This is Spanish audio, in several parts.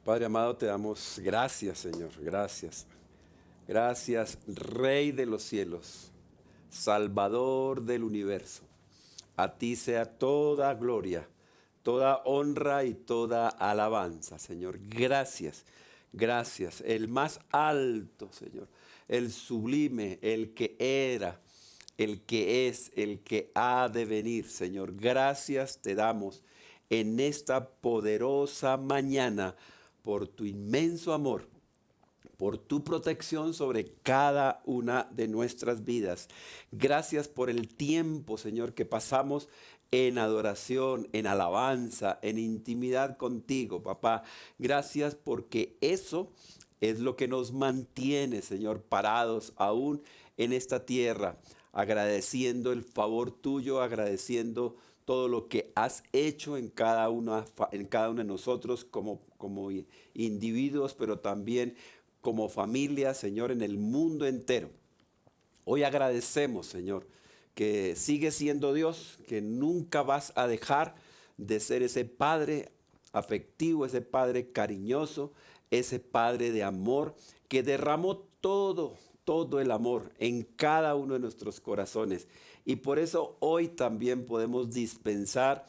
Padre amado, te damos gracias, Señor, gracias. Gracias, Rey de los cielos, Salvador del universo. A ti sea toda gloria, toda honra y toda alabanza, Señor. Gracias, gracias. El más alto, Señor, el sublime, el que era, el que es, el que ha de venir, Señor. Gracias te damos en esta poderosa mañana por tu inmenso amor, por tu protección sobre cada una de nuestras vidas. Gracias por el tiempo, Señor, que pasamos en adoración, en alabanza, en intimidad contigo, papá. Gracias porque eso es lo que nos mantiene, Señor, parados aún en esta tierra, agradeciendo el favor tuyo, agradeciendo todo lo que has hecho en cada uno de nosotros como individuos, pero también como familia, Señor, en el mundo entero. Hoy agradecemos, Señor, que sigues siendo Dios, que nunca vas a dejar de ser ese Padre afectivo, ese Padre cariñoso, ese Padre de amor, que derramó todo el amor en cada uno de nuestros corazones. Y por eso hoy también podemos dispensar,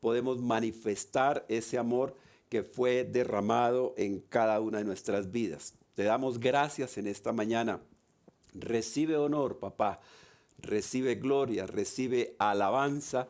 podemos manifestar ese amor que fue derramado en cada una de nuestras vidas. Te damos gracias en esta mañana. Recibe honor, papá. Recibe gloria, recibe alabanza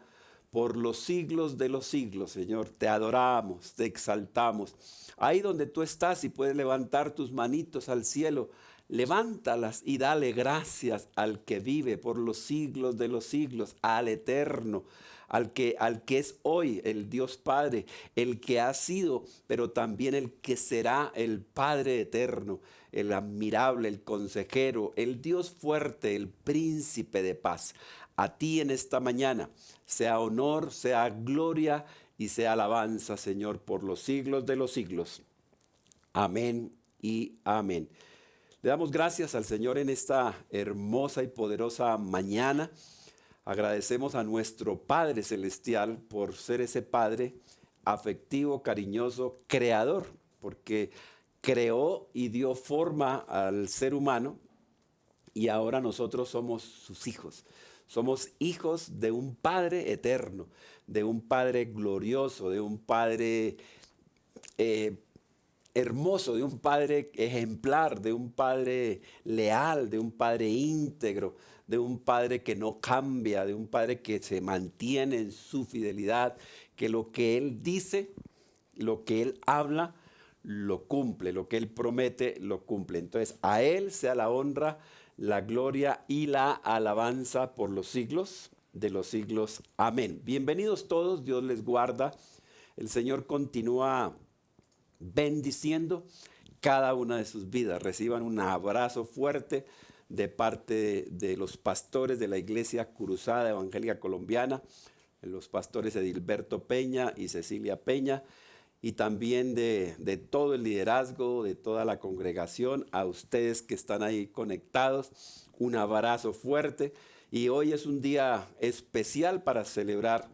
por los siglos de los siglos, Señor. Te adoramos, te exaltamos. Ahí donde tú estás y puedes levantar tus manitos al cielo, levántalas y dale gracias al que vive por los siglos de los siglos, al eterno, al que es hoy el Dios Padre, el que ha sido, pero también el que será el Padre eterno, el admirable, el consejero, el Dios fuerte, el príncipe de paz. A ti en esta mañana sea honor, sea gloria y sea alabanza, Señor, por los siglos de los siglos. Amén y amén. Le damos gracias al Señor en esta hermosa y poderosa mañana. Agradecemos a nuestro Padre Celestial por ser ese Padre afectivo, cariñoso, creador, porque creó y dio forma al ser humano y ahora nosotros somos sus hijos. Somos hijos de un Padre eterno, de un Padre glorioso, de un Padre eh, hermoso, de un padre ejemplar, de un padre leal, de un padre íntegro, de un padre que no cambia, de un padre que se mantiene en su fidelidad, que lo que él dice, lo que él habla, lo cumple, lo que él promete, lo cumple. Entonces, a él sea la honra, la gloria y la alabanza por los siglos de los siglos. Amén. Bienvenidos todos, Dios les guarda. El Señor continúa bendiciendo cada una de sus vidas. Reciban un abrazo fuerte de parte de los pastores de la Iglesia Cruzada Evangélica Colombiana, los pastores Edilberto Peña y Cecilia Peña, y también de todo el liderazgo, de toda la congregación, a ustedes que están ahí conectados, un abrazo fuerte. Y hoy es un día especial para celebrar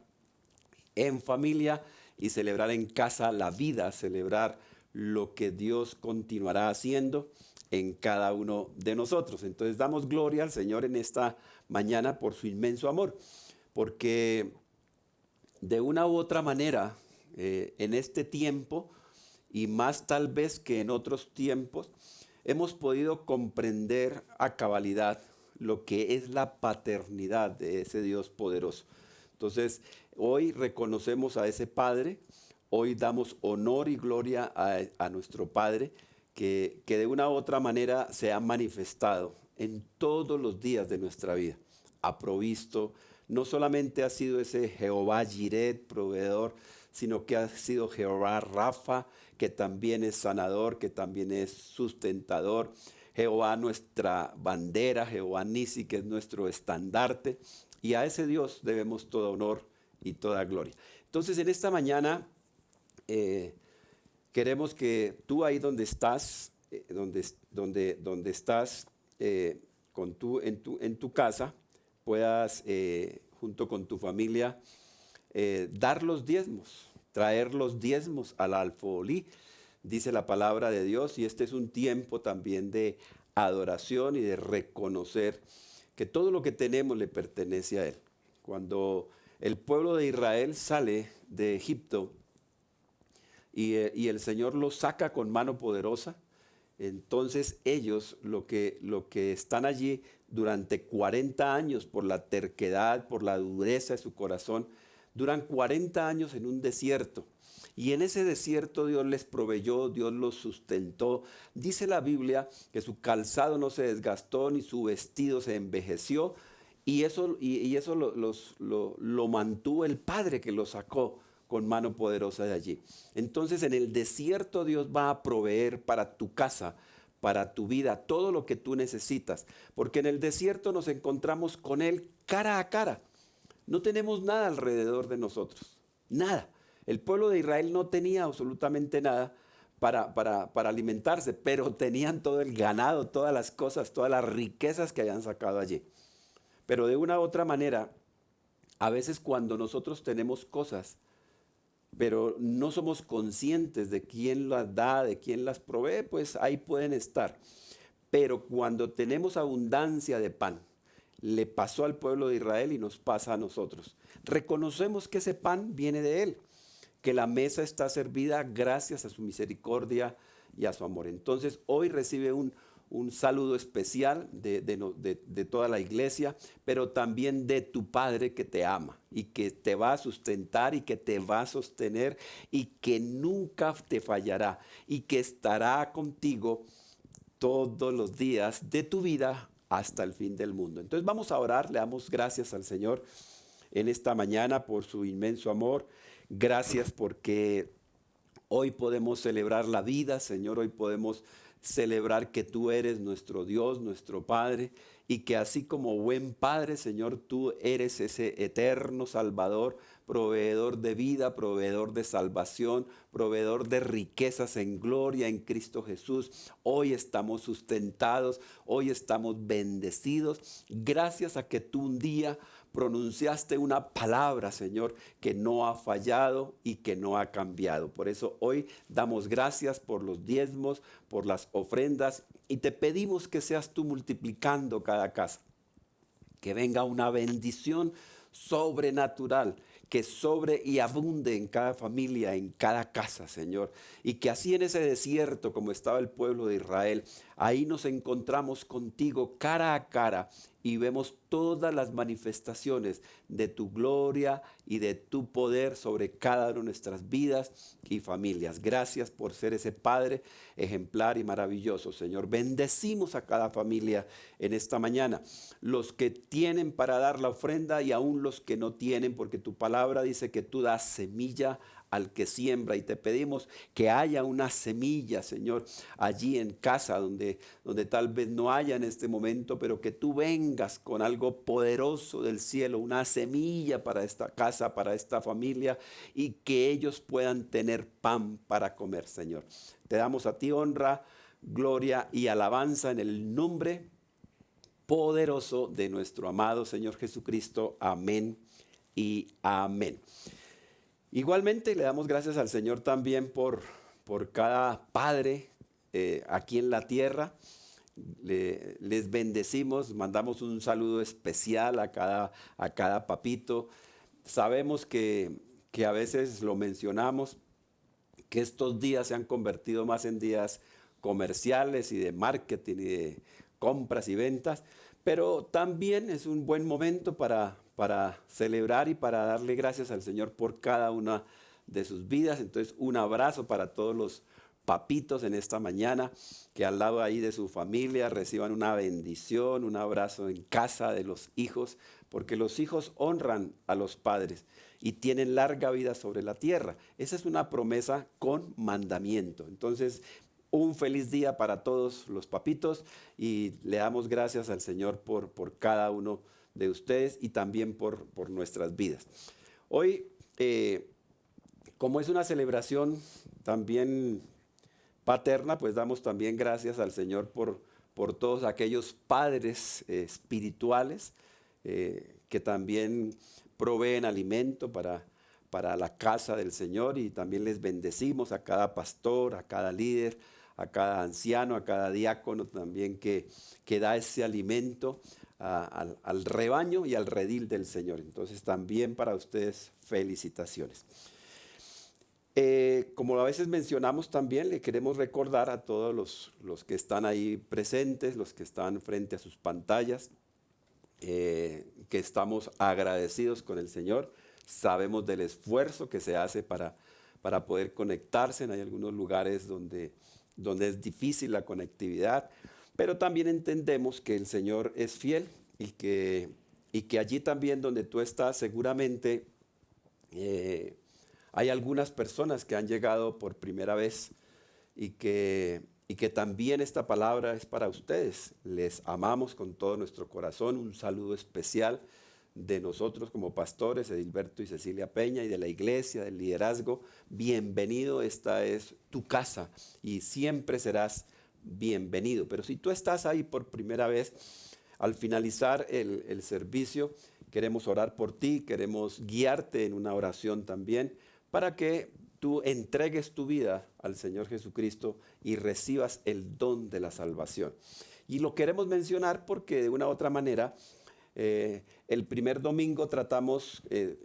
en familia y celebrar en casa la vida, celebrar lo que Dios continuará haciendo en cada uno de nosotros. Entonces damos gloria al Señor en esta mañana por su inmenso amor, porque de una u otra manera, en este tiempo, y más tal vez que en otros tiempos, hemos podido comprender a cabalidad lo que es la paternidad de ese Dios poderoso. Entonces, hoy reconocemos a ese Padre, hoy damos honor y gloria a nuestro Padre, que de una u otra manera se ha manifestado en todos los días de nuestra vida. Ha provisto, no solamente ha sido ese Jehová Jireh, proveedor, sino que ha sido Jehová Rafa, que también es sanador, que también es sustentador. Jehová nuestra bandera, Jehová Nisi, que es nuestro estandarte. Y a ese Dios debemos todo honor y toda gloria. Entonces, en esta mañana queremos que tú ahí donde estás, donde estás en tu casa, puedas, junto con tu familia, dar los diezmos, traer los diezmos al alfolí dice la palabra de Dios, y este es un tiempo también de adoración y de reconocer que todo lo que tenemos le pertenece a Él. Cuando el pueblo de Israel sale de Egipto y el Señor los saca con mano poderosa, entonces ellos lo que están allí durante 40 años por la terquedad, por la dureza de su corazón, duran 40 años en un desierto. Y en ese desierto Dios les proveyó, Dios los sustentó. Dice la Biblia que su calzado no se desgastó ni su vestido se envejeció. Y eso lo mantuvo el Padre que lo sacó con mano poderosa de allí. Entonces en el desierto Dios va a proveer para tu casa, para tu vida, todo lo que tú necesitas. Porque en el desierto nos encontramos con Él cara a cara. No tenemos nada alrededor de nosotros, nada. El pueblo de Israel no tenía absolutamente nada para alimentarse, pero tenían todo el ganado, todas las cosas, todas las riquezas que habían sacado allí. Pero de una u otra manera, a veces cuando nosotros tenemos cosas, pero no somos conscientes de quién las da, de quién las provee, pues ahí pueden estar. Pero cuando tenemos abundancia de pan, le pasó al pueblo de Israel y nos pasa a nosotros. Reconocemos que ese pan viene de Él, que la mesa está servida gracias a su misericordia y a su amor. Entonces hoy recibe un saludo especial de toda la iglesia, pero también de tu Padre que te ama y que te va a sustentar y que te va a sostener y que nunca te fallará y que estará contigo todos los días de tu vida hasta el fin del mundo. Entonces vamos a orar, le damos gracias al Señor en esta mañana por su inmenso amor. Gracias porque hoy podemos celebrar la vida, Señor, hoy podemos celebrar que tú eres nuestro Dios, nuestro Padre, y que así como buen Padre, Señor, tú eres ese eterno Salvador, proveedor de vida, proveedor de salvación, proveedor de riquezas en gloria en Cristo Jesús. Hoy estamos sustentados, hoy estamos bendecidos, gracias a que tú un día pronunciaste una palabra, Señor, que no ha fallado y que no ha cambiado. Por eso hoy damos gracias por los diezmos, por las ofrendas, y te pedimos que seas tú multiplicando cada casa. Que venga una bendición sobrenatural, que sobre y abunde en cada familia, en cada casa, Señor. Y que así en ese desierto, como estaba el pueblo de Israel, ahí nos encontramos contigo cara a cara y vemos todas las manifestaciones de tu gloria y de tu poder sobre cada una de nuestras vidas y familias. Gracias por ser ese Padre ejemplar y maravilloso, Señor. Bendecimos a cada familia en esta mañana, los que tienen para dar la ofrenda y aún los que no tienen, porque tu palabra dice que tú das semilla al que siembra, y te pedimos que haya una semilla, Señor, allí en casa donde tal vez no haya en este momento, pero que tú vengas con algo poderoso del cielo, una semilla para esta casa, para esta familia, y que ellos puedan tener pan para comer, Señor. Te damos a ti honra, gloria y alabanza en el nombre poderoso de nuestro amado Señor Jesucristo. Amén y amén. Igualmente le damos gracias al Señor también por cada padre aquí en la tierra. Les bendecimos, mandamos un saludo especial a cada papito. Sabemos que a veces lo mencionamos, que estos días se han convertido más en días comerciales y de marketing y de compras y ventas, pero también es un buen momento para celebrar y para darle gracias al Señor por cada una de sus vidas. Entonces, un abrazo para todos los papitos en esta mañana, que al lado ahí de su familia reciban una bendición, un abrazo en casa de los hijos, porque los hijos honran a los padres y tienen larga vida sobre la tierra. Esa es una promesa con mandamiento. Entonces, un feliz día para todos los papitos y le damos gracias al Señor por cada uno de ustedes y también por nuestras vidas. Hoy, como es una celebración también paterna, pues damos también gracias al Señor por todos aquellos padres espirituales que también proveen alimento para la casa del Señor, y también les bendecimos a cada pastor, a cada líder, a cada anciano, a cada diácono también que da ese alimento al rebaño y al redil del Señor. Entonces también para ustedes felicitaciones. Como a veces mencionamos también, le queremos recordar a todos los que están ahí presentes, los que están frente a sus pantallas, que estamos agradecidos con el Señor. Sabemos del esfuerzo que se hace para poder conectarse. Hay algunos lugares donde es difícil la conectividad, pero también entendemos que el Señor es fiel y que allí también donde tú estás seguramente hay algunas personas que han llegado por primera vez y que también esta palabra es para ustedes. Les amamos con todo nuestro corazón. Un saludo especial de nosotros como pastores, Edilberto y Cecilia Peña, y de la iglesia, del liderazgo. Bienvenido, esta es tu casa y siempre serás bienvenido. Pero si tú estás ahí por primera vez, al finalizar el servicio, queremos orar por ti, queremos guiarte en una oración también, para que tú entregues tu vida al Señor Jesucristo y recibas el don de la salvación. Y lo queremos mencionar porque de una u otra manera, el primer domingo tratamos,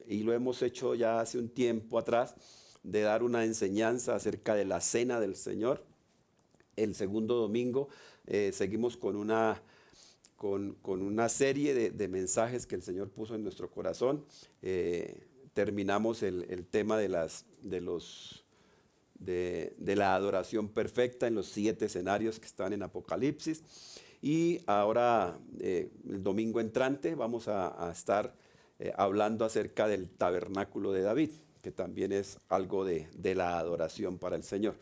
y lo hemos hecho ya hace un tiempo atrás, de dar una enseñanza acerca de la cena del Señor. El segundo domingo seguimos con una serie de mensajes que el Señor puso en nuestro corazón. Terminamos el tema de la adoración perfecta en los 7 escenarios que están en Apocalipsis. Y ahora, el domingo entrante, vamos a estar hablando acerca del tabernáculo de David, que también es algo de la adoración para el Señor.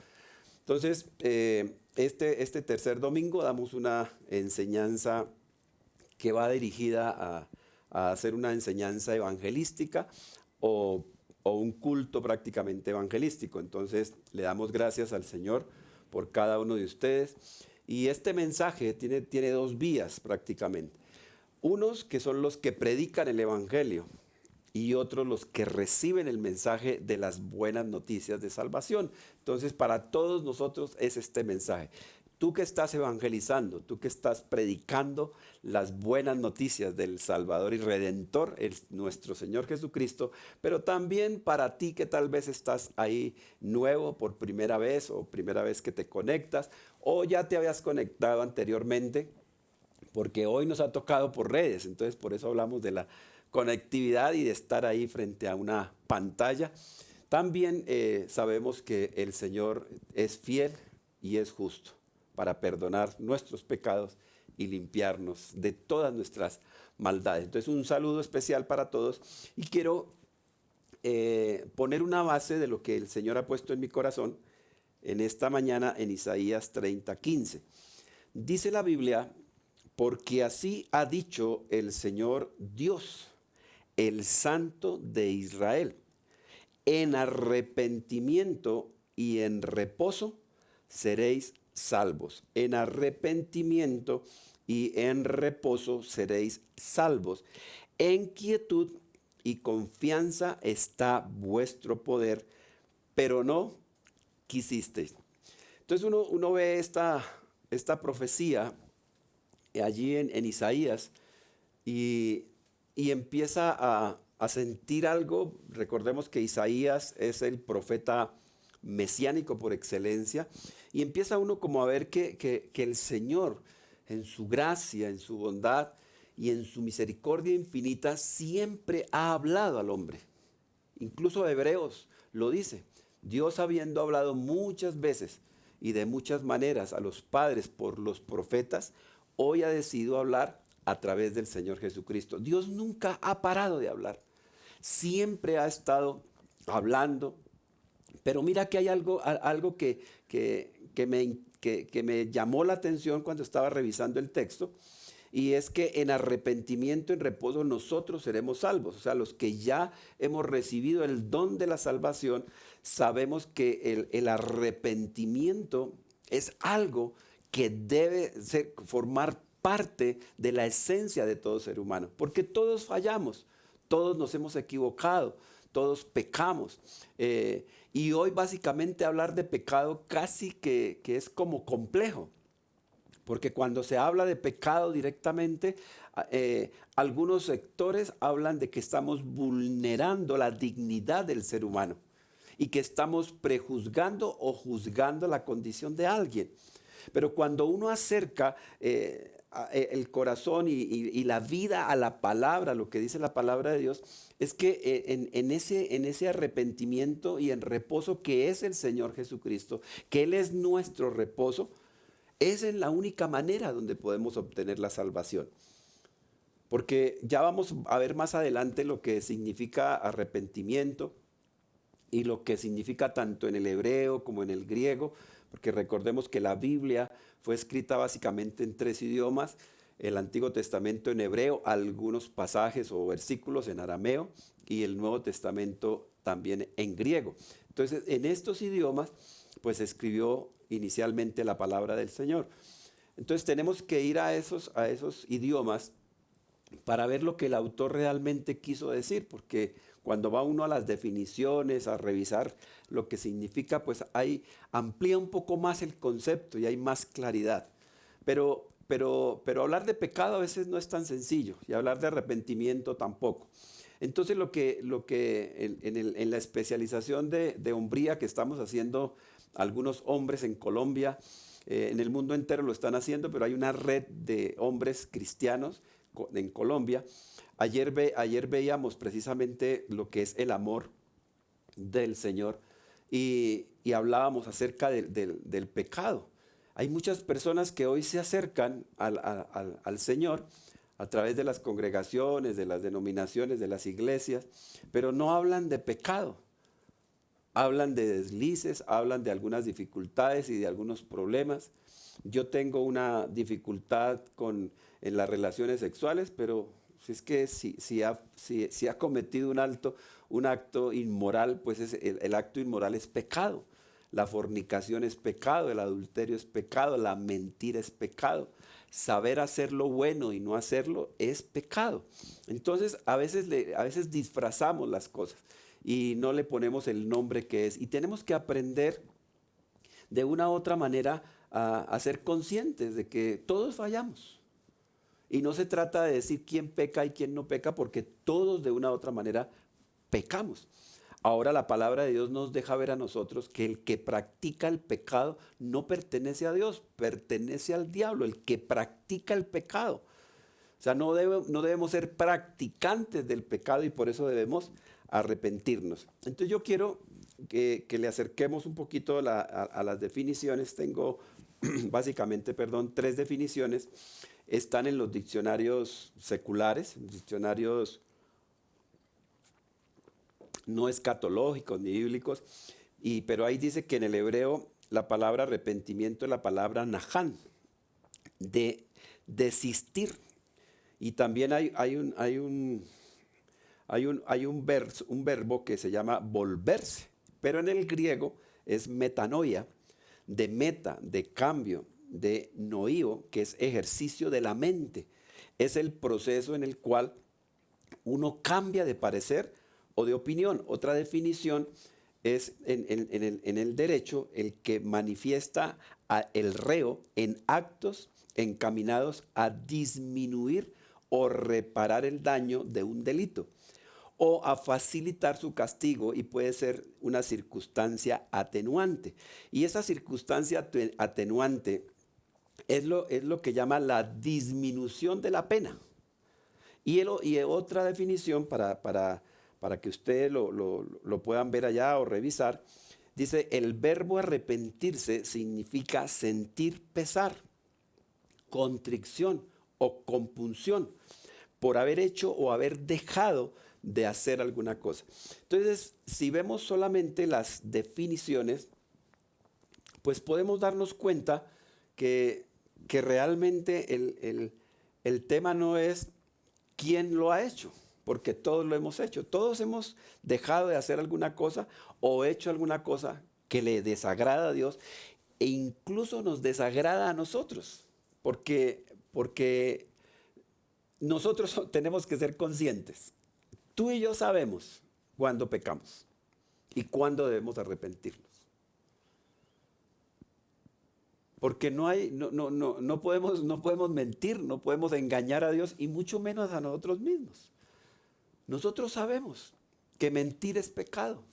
Entonces, este tercer domingo damos una enseñanza que va dirigida a hacer una enseñanza evangelística o un culto prácticamente evangelístico. Entonces le damos gracias al Señor por cada uno de ustedes. Y este mensaje tiene 2 vías prácticamente. Unos que son los que predican el evangelio y otros los que reciben el mensaje de las buenas noticias de salvación. Entonces para todos nosotros es este mensaje. Tú que estás evangelizando, tú que estás predicando las buenas noticias del Salvador y Redentor, nuestro Señor Jesucristo, pero también para ti que tal vez estás ahí nuevo por primera vez o primera vez que te conectas o ya te habías conectado anteriormente, porque hoy nos ha tocado por redes, entonces por eso hablamos de la conectividad y de estar ahí frente a una pantalla. También sabemos que el Señor es fiel y es justo para perdonar nuestros pecados y limpiarnos de todas nuestras maldades. Entonces, un saludo especial para todos y quiero poner una base de lo que el Señor ha puesto en mi corazón en esta mañana en Isaías 30:15. Dice la Biblia: porque así ha dicho el Señor Dios, el Santo de Israel, en arrepentimiento y en reposo seréis salvos. En arrepentimiento y en reposo seréis salvos. En quietud y confianza está vuestro poder, pero no quisisteis. Entonces uno ve esta profecía allí en Isaías y empieza a sentir algo. Recordemos que Isaías es el profeta mesiánico por excelencia, y empieza uno como a ver que el Señor en su gracia, en su bondad y en su misericordia infinita siempre ha hablado al hombre. Incluso Hebreos lo dice: Dios, habiendo hablado muchas veces y de muchas maneras a los padres por los profetas, hoy ha decidido hablar a través del Señor Jesucristo. Dios nunca ha parado de hablar, siempre ha estado hablando. Pero mira que hay algo que me llamó la atención cuando estaba revisando el texto, y es que en arrepentimiento, en reposo, nosotros seremos salvos. O sea, los que ya hemos recibido el don de la salvación, sabemos que el arrepentimiento es algo que debe formar parte de la esencia de todo ser humano, porque todos fallamos, todos nos hemos equivocado, todos pecamos. Y hoy básicamente hablar de pecado casi que es como complejo. Porque cuando se habla de pecado directamente, algunos sectores hablan de que estamos vulnerando la dignidad del ser humano y que estamos prejuzgando o juzgando la condición de alguien. Pero cuando uno acerca el corazón y la vida a la palabra, lo que dice la palabra de Dios, es que en ese arrepentimiento y en reposo que es el Señor Jesucristo, que Él es nuestro reposo, esa es la única manera donde podemos obtener la salvación. Porque ya vamos a ver más adelante lo que significa arrepentimiento y lo que significa tanto en el hebreo como en el griego, porque recordemos que la Biblia fue escrita básicamente en 3 idiomas, el Antiguo Testamento en hebreo, algunos pasajes o versículos en arameo y el Nuevo Testamento también en griego. Entonces, en estos idiomas, pues escribió inicialmente la palabra del Señor. Entonces tenemos que ir a esos idiomas para ver lo que el autor realmente quiso decir, porque cuando va uno a las definiciones, a revisar lo que significa, pues amplía un poco más el concepto y hay más claridad. Pero hablar de pecado a veces no es tan sencillo y hablar de arrepentimiento tampoco. Entonces lo que en la especialización de hombría que estamos haciendo algunos hombres en Colombia, en el mundo entero lo están haciendo, pero hay una red de hombres cristianos en Colombia. Ayer veíamos precisamente lo que es el amor del Señor y hablábamos acerca del pecado. Hay muchas personas que hoy se acercan al Señor a través de las congregaciones, de las denominaciones, de las iglesias, pero no hablan de pecado. Hablan de deslices, hablan de algunas dificultades y de algunos problemas. Yo tengo una dificultad en las relaciones sexuales, pero si es que si ha cometido un acto inmoral, pues el acto inmoral es pecado. La fornicación es pecado, el adulterio es pecado, la mentira es pecado. Saber hacer lo bueno y no hacerlo es pecado. Entonces a veces disfrazamos las cosas y no le ponemos el nombre que es. Y tenemos que aprender de una u otra manera a ser conscientes de que todos fallamos. Y no se trata de decir quién peca y quién no peca, porque todos de una u otra manera pecamos. Ahora la palabra de Dios nos deja ver a nosotros que el que practica el pecado no pertenece a Dios, pertenece al diablo, el que practica el pecado. O sea, no debemos ser practicantes del pecado y por eso debemos arrepentirnos. Entonces yo quiero que le acerquemos un poquito a las definiciones. Tengo básicamente, 3 definiciones. Están en los diccionarios seculares, diccionarios no escatológicos ni bíblicos, pero ahí dice que en el hebreo la palabra arrepentimiento es la palabra naján, de desistir. Y también hay un verbo que se llama volverse, pero en el griego es metanoia, de meta, de cambio, de noío, que es ejercicio de la mente. Es el proceso en el cual uno cambia de parecer o de opinión. Otra definición es en el derecho el que manifiesta el reo en actos encaminados a disminuir o reparar el daño de un delito o a facilitar su castigo, y puede ser una circunstancia atenuante. Y esa circunstancia atenuante es lo que llama la disminución de la pena. Y otra definición para que ustedes lo puedan ver allá o revisar, dice: el verbo arrepentirse significa sentir pesar, contrición o compunción por haber hecho o haber dejado de hacer alguna cosa. Entonces, si vemos solamente las definiciones, pues podemos darnos cuenta que realmente el tema no es quién lo ha hecho, porque todos lo hemos hecho. Todos hemos dejado de hacer alguna cosa o hecho alguna cosa que le desagrada a Dios e incluso nos desagrada a nosotros, porque nosotros tenemos que ser conscientes. Tú y yo sabemos cuándo pecamos y cuándo debemos arrepentirnos. Porque no podemos mentir, no podemos engañar a Dios y mucho menos a nosotros mismos. Nosotros sabemos que mentir es pecado,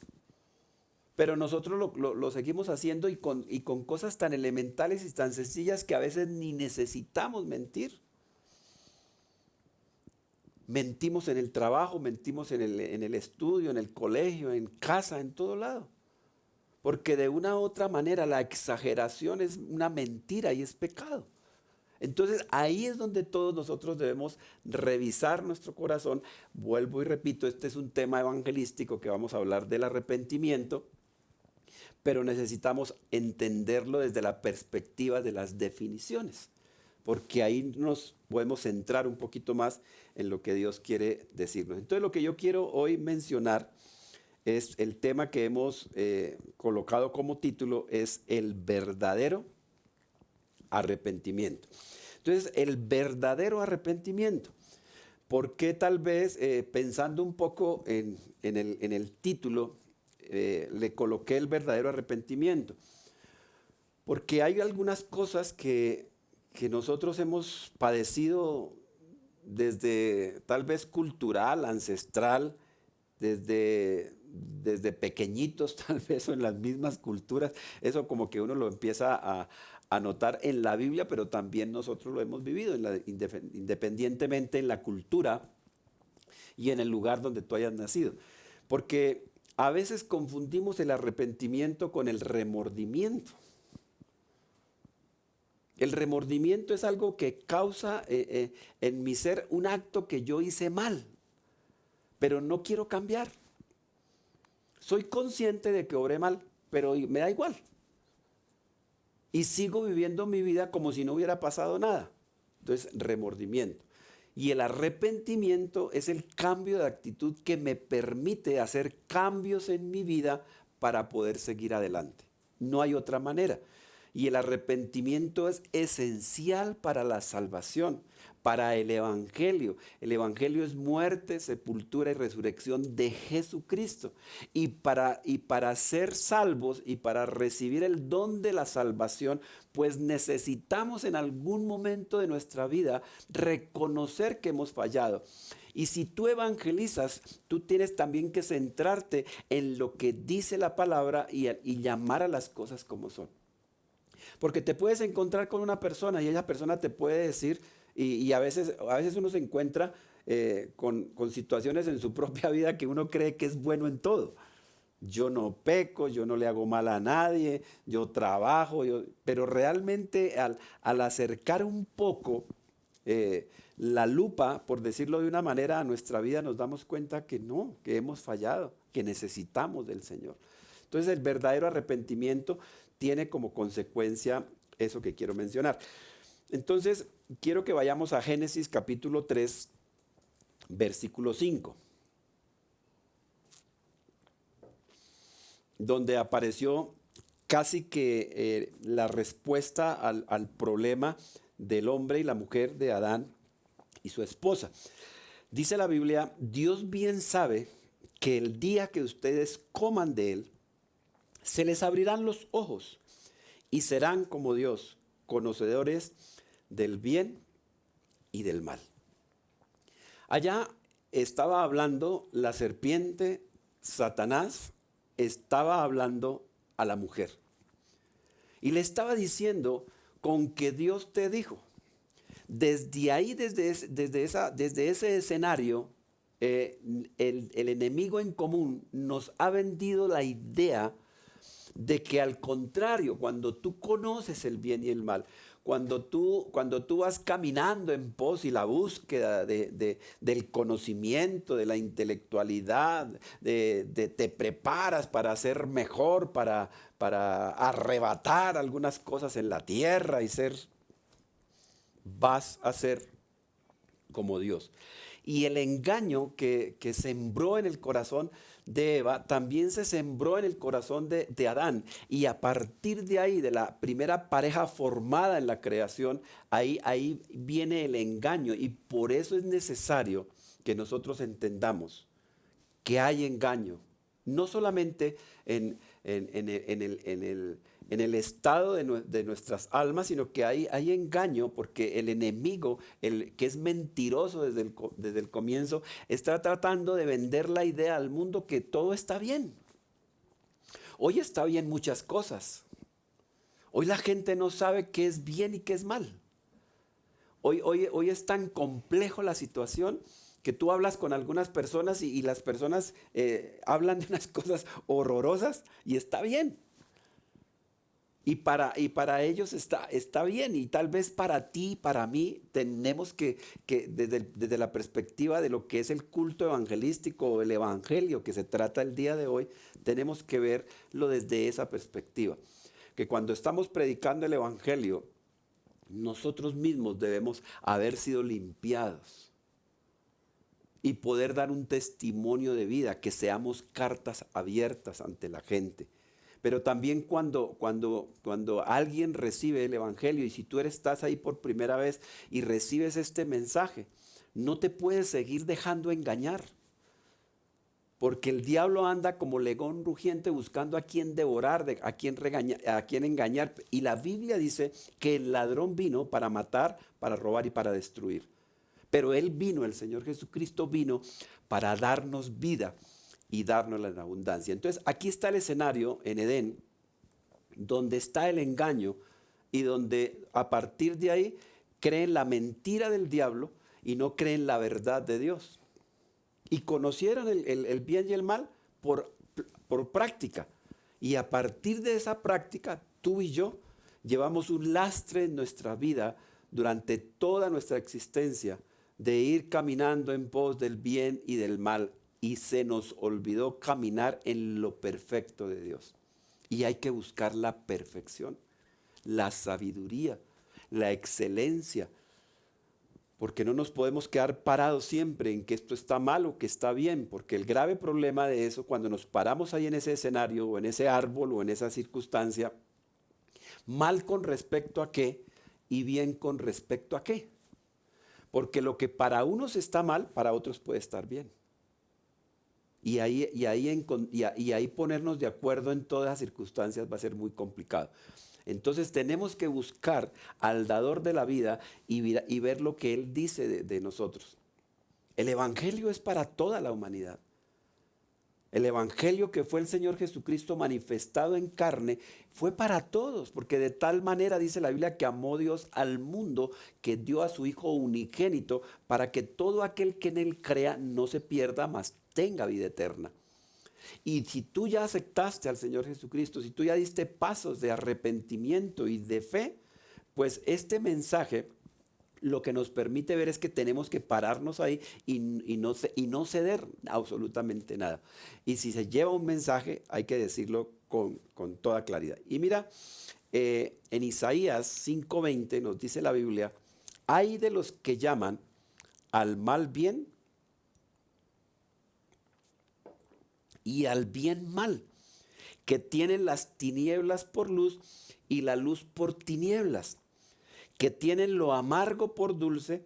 pero nosotros lo seguimos haciendo y con cosas tan elementales y tan sencillas que a veces ni necesitamos mentir. Mentimos en el trabajo, mentimos en el estudio, en el colegio, en casa, en todo lado. Porque de una u otra manera la exageración es una mentira y es pecado. Entonces ahí es donde todos nosotros debemos revisar nuestro corazón. Vuelvo y repito, este es un tema evangelístico que vamos a hablar del arrepentimiento, pero necesitamos entenderlo desde la perspectiva de las definiciones, porque ahí nos podemos centrar un poquito más en lo que Dios quiere decirnos. Entonces lo que yo quiero hoy mencionar es el tema que hemos colocado como título, es el verdadero arrepentimiento. Entonces, el verdadero arrepentimiento. ¿Por qué tal vez, pensando un poco en el título, le coloqué el verdadero arrepentimiento? Porque hay algunas cosas que nosotros hemos padecido desde tal vez cultural, ancestral, desde pequeñitos, tal vez, o en las mismas culturas. Eso como que uno lo empieza a notar en la Biblia, pero también nosotros lo hemos vivido, independientemente en la cultura y en el lugar donde tú hayas nacido. Porque a veces confundimos el arrepentimiento con el remordimiento. El remordimiento es algo que causa en mi ser un acto que yo hice mal, pero no quiero cambiar. Soy consciente de que obré mal, pero me da igual. Y sigo viviendo mi vida como si no hubiera pasado nada. Entonces, remordimiento. Y el arrepentimiento es el cambio de actitud que me permite hacer cambios en mi vida para poder seguir adelante. No hay otra manera. Y el arrepentimiento es esencial para la salvación, para el Evangelio. El Evangelio es muerte, sepultura y resurrección de Jesucristo. Y para ser salvos y para recibir el don de la salvación, pues necesitamos en algún momento de nuestra vida reconocer que hemos fallado. Y si tú evangelizas, tú tienes también que centrarte en lo que dice la palabra y llamar a las cosas como son. Porque te puedes encontrar con una persona y esa persona te puede decir, y a veces uno se encuentra con situaciones en su propia vida que uno cree que es bueno en todo. Yo no peco, yo no le hago mal a nadie, yo trabajo, pero realmente al acercar un poco la lupa, por decirlo de una manera, a nuestra vida, nos damos cuenta que no, que hemos fallado, que necesitamos del Señor. Entonces el verdadero arrepentimiento tiene como consecuencia eso que quiero mencionar. Entonces, quiero que vayamos a Génesis capítulo 3, versículo 5, donde apareció casi que la respuesta al problema del hombre y la mujer, de Adán y su esposa. Dice la Biblia: Dios bien sabe que el día que ustedes coman de él, se les abrirán los ojos y serán como Dios, conocedores del bien y del mal. Allá estaba hablando la serpiente, Satanás estaba hablando a la mujer. Y le estaba diciendo: con que Dios te dijo. Desde ahí, desde ese escenario, el enemigo en común nos ha vendido la idea de que, al contrario, cuando tú conoces el bien y el mal, cuando tú vas caminando en pos y la búsqueda del conocimiento, de la intelectualidad, te preparas para ser mejor, para arrebatar algunas cosas en la tierra y vas a ser como Dios. Y el engaño que sembró en el corazón de Eva también se sembró en el corazón de Adán. Y a partir de ahí, de la primera pareja formada en la creación, ahí viene el engaño. Y por eso es necesario que nosotros entendamos que hay engaño, no solamente en el estado de nuestras almas, sino que hay engaño porque el enemigo, el que es mentiroso desde el comienzo, está tratando de vender la idea al mundo que todo está bien. Hoy está bien muchas cosas. Hoy la gente no sabe qué es bien y qué es mal. Hoy es tan complejo la situación que tú hablas con algunas personas y las personas hablan de unas cosas horrorosas y está bien. Y para ellos está bien. Y tal vez para ti, para mí, tenemos que desde la perspectiva de lo que es el culto evangelístico o el evangelio que se trata el día de hoy, tenemos que verlo desde esa perspectiva. Que cuando estamos predicando el evangelio, nosotros mismos debemos haber sido limpiados y poder dar un testimonio de vida, que seamos cartas abiertas ante la gente. Pero también cuando alguien recibe el evangelio, y si tú estás ahí por primera vez y recibes este mensaje, no te puedes seguir dejando engañar. Porque el diablo anda como león rugiente buscando a quien devorar, a quien engañar. Y la Biblia dice que el ladrón vino para matar, para robar y para destruir. Pero Él vino, el Señor Jesucristo vino para darnos vida y dárnosla en abundancia. Entonces aquí está el escenario en Edén, donde está el engaño y donde a partir de ahí creen la mentira del diablo y no creen la verdad de Dios. Y conocieron el bien y el mal por práctica. Y a partir de esa práctica, tú y yo llevamos un lastre en nuestra vida durante toda nuestra existencia de ir caminando en pos del bien y del mal. Y se nos olvidó caminar en lo perfecto de Dios. Y hay que buscar la perfección, la sabiduría, la excelencia. Porque no nos podemos quedar parados siempre en que esto está mal o que está bien, porque el grave problema de eso, cuando nos paramos ahí en ese escenario o en ese árbol o en esa circunstancia, mal con respecto a qué y bien con respecto a qué. Porque lo que para unos está mal, para otros puede estar bien. Y ahí ponernos de acuerdo en todas las circunstancias va a ser muy complicado. Entonces tenemos que buscar al dador de la vida y ver lo que Él dice de nosotros. El Evangelio es para toda la humanidad. El Evangelio que fue el Señor Jesucristo manifestado en carne fue para todos, porque de tal manera dice la Biblia que amó Dios al mundo que dio a su Hijo unigénito para que todo aquel que en Él crea no se pierda, mas tenga vida eterna. Y si tú ya aceptaste al Señor Jesucristo, si tú ya diste pasos de arrepentimiento y de fe, pues este mensaje lo que nos permite ver es que tenemos que pararnos ahí y no ceder absolutamente nada. Y si se lleva un mensaje, hay que decirlo con toda claridad. Y mira, en Isaías 5:20 nos dice la Biblia, hay de los que llaman al mal bien y al bien mal, que tienen las tinieblas por luz y la luz por tinieblas, que tienen lo amargo por dulce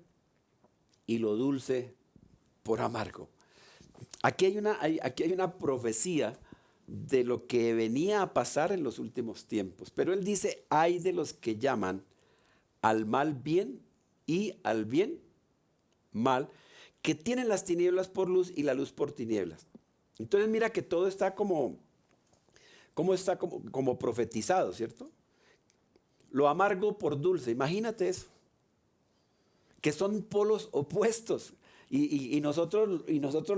y lo dulce por amargo. Aquí hay una profecía de lo que venía a pasar en los últimos tiempos, pero él dice, hay de los que llaman al mal bien y al bien mal, que tienen las tinieblas por luz y la luz por tinieblas. Entonces mira que todo está como profetizado, ¿cierto? Lo amargo por dulce, imagínate eso, que son polos opuestos y nosotros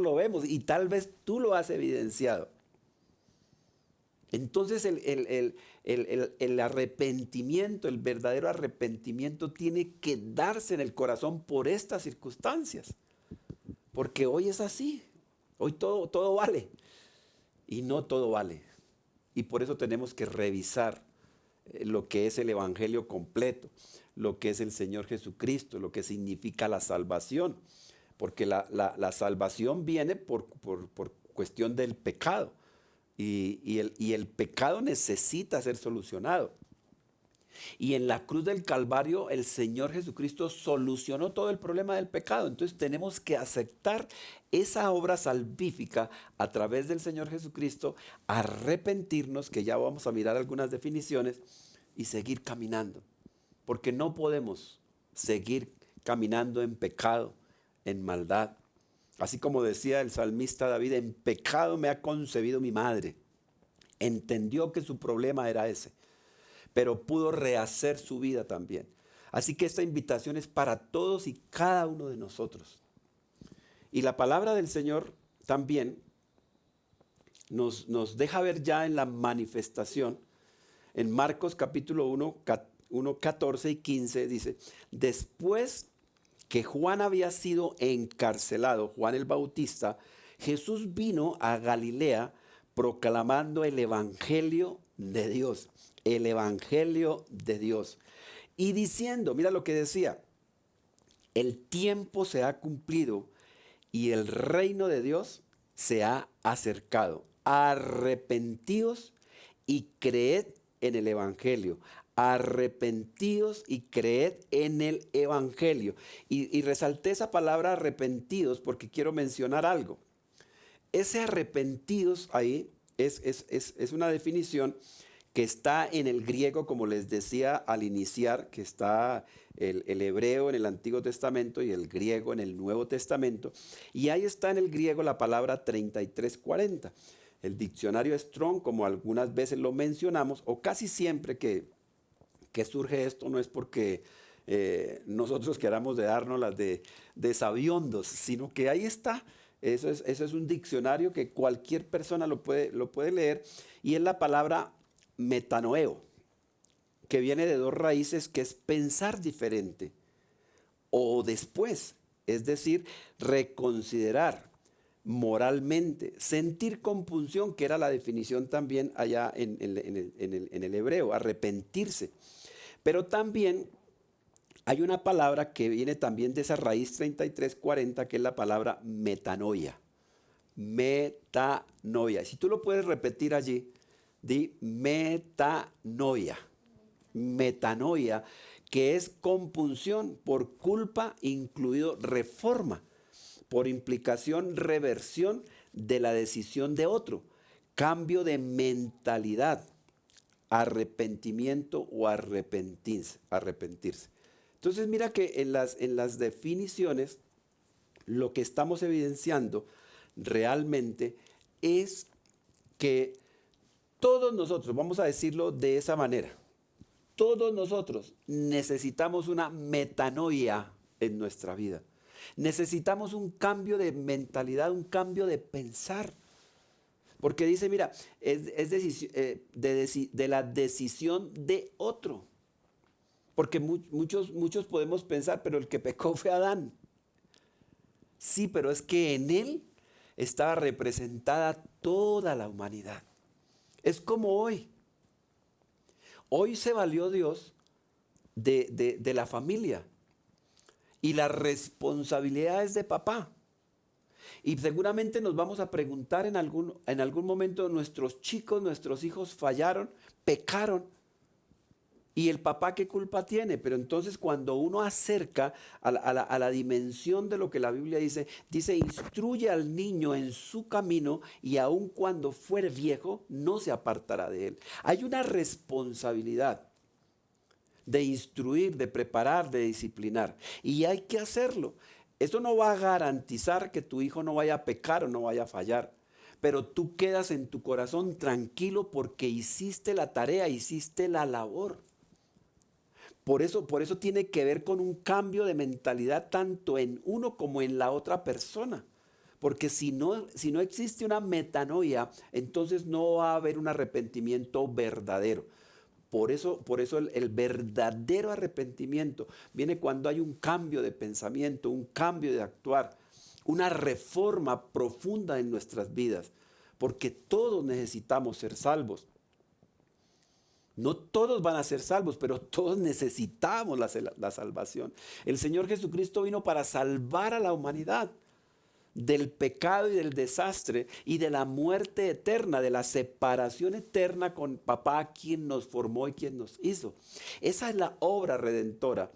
lo vemos y tal vez tú lo has evidenciado. Entonces el arrepentimiento, el verdadero arrepentimiento tiene que darse en el corazón por estas circunstancias, porque hoy es así. Hoy todo vale y no todo vale. Y por eso tenemos que revisar lo que es el Evangelio completo, lo que es el Señor Jesucristo, lo que significa la salvación. Porque la salvación viene por cuestión del pecado. Y el pecado necesita ser solucionado. Y en la cruz del Calvario el Señor Jesucristo solucionó todo el problema del pecado. Entonces tenemos que aceptar esa obra salvífica a través del Señor Jesucristo, arrepentirnos, que ya vamos a mirar algunas definiciones, y seguir caminando. Porque no podemos seguir caminando en pecado, en maldad. Así como decía el salmista David, en pecado me ha concebido mi madre. Entendió que su problema era ese, pero pudo rehacer su vida también. Así que esta invitación es para todos y cada uno de nosotros. Y la palabra del Señor también nos deja ver ya en la manifestación, en Marcos capítulo 1, 14 y 15, dice, después que Juan había sido encarcelado, Juan el Bautista, Jesús vino a Galilea proclamando el Evangelio de Dios, el Evangelio de Dios. Y diciendo, mira lo que decía, el tiempo se ha cumplido y el reino de Dios se ha acercado. Arrepentíos y creed en el Evangelio. Arrepentíos y creed en el Evangelio. Y resalté esa palabra arrepentidos porque quiero mencionar algo. Ese arrepentidos ahí es una definición que está en el griego, como les decía al iniciar, que está el hebreo en el Antiguo Testamento y el griego en el Nuevo Testamento. Y ahí está en el griego la palabra 3340. El diccionario Strong, como algunas veces lo mencionamos, o casi siempre que surge esto, no es porque nosotros queramos de darnos las de sabiondos, sino que ahí está. Eso es un diccionario que cualquier persona lo puede leer, y es la palabra metanoeo, que viene de dos raíces, que es pensar diferente o después, es decir, reconsiderar moralmente, sentir compunción, que era la definición también allá en el hebreo, arrepentirse. Pero también hay una palabra que viene también de esa raíz 3340, que es la palabra metanoia. Metanoia. Si tú lo puedes repetir allí, di metanoia. Metanoia, que es compunción por culpa, incluido reforma, por implicación reversión de la decisión de otro, cambio de mentalidad, arrepentimiento o arrepentirse. Entonces mira que en las definiciones lo que estamos evidenciando realmente es que todos nosotros, vamos a decirlo de esa manera, todos nosotros necesitamos una metanoia en nuestra vida. Necesitamos un cambio de mentalidad, un cambio de pensar. Porque dice, mira, es de la decisión de otro. Porque muchos podemos pensar, pero el que pecó fue Adán. Sí, pero es que en él estaba representada toda la humanidad. Es como hoy. Hoy se valió Dios de la familia. Y la responsabilidad es de papá. Y seguramente nos vamos a preguntar en algún momento, nuestros chicos, nuestros hijos fallaron, pecaron. ¿Y el papá qué culpa tiene? Pero entonces cuando uno acerca a la dimensión de lo que la Biblia dice, instruye al niño en su camino y aun cuando fuere viejo, no se apartará de él. Hay una responsabilidad de instruir, de preparar, de disciplinar. Y hay que hacerlo. Eso no va a garantizar que tu hijo no vaya a pecar o no vaya a fallar. Pero tú quedas en tu corazón tranquilo porque hiciste la tarea, hiciste la labor. Por eso tiene que ver con un cambio de mentalidad tanto en uno como en la otra persona. Porque si no existe una metanoia, entonces no va a haber un arrepentimiento verdadero. Por eso el verdadero arrepentimiento viene cuando hay un cambio de pensamiento, un cambio de actuar, una reforma profunda en nuestras vidas. Porque todos necesitamos ser salvos. No todos van a ser salvos, pero todos necesitamos la salvación. El Señor Jesucristo vino para salvar a la humanidad. del pecado y del desastre y de la muerte eterna, de la separación eterna con papá, quien nos formó y quien nos hizo. Esa es la obra redentora.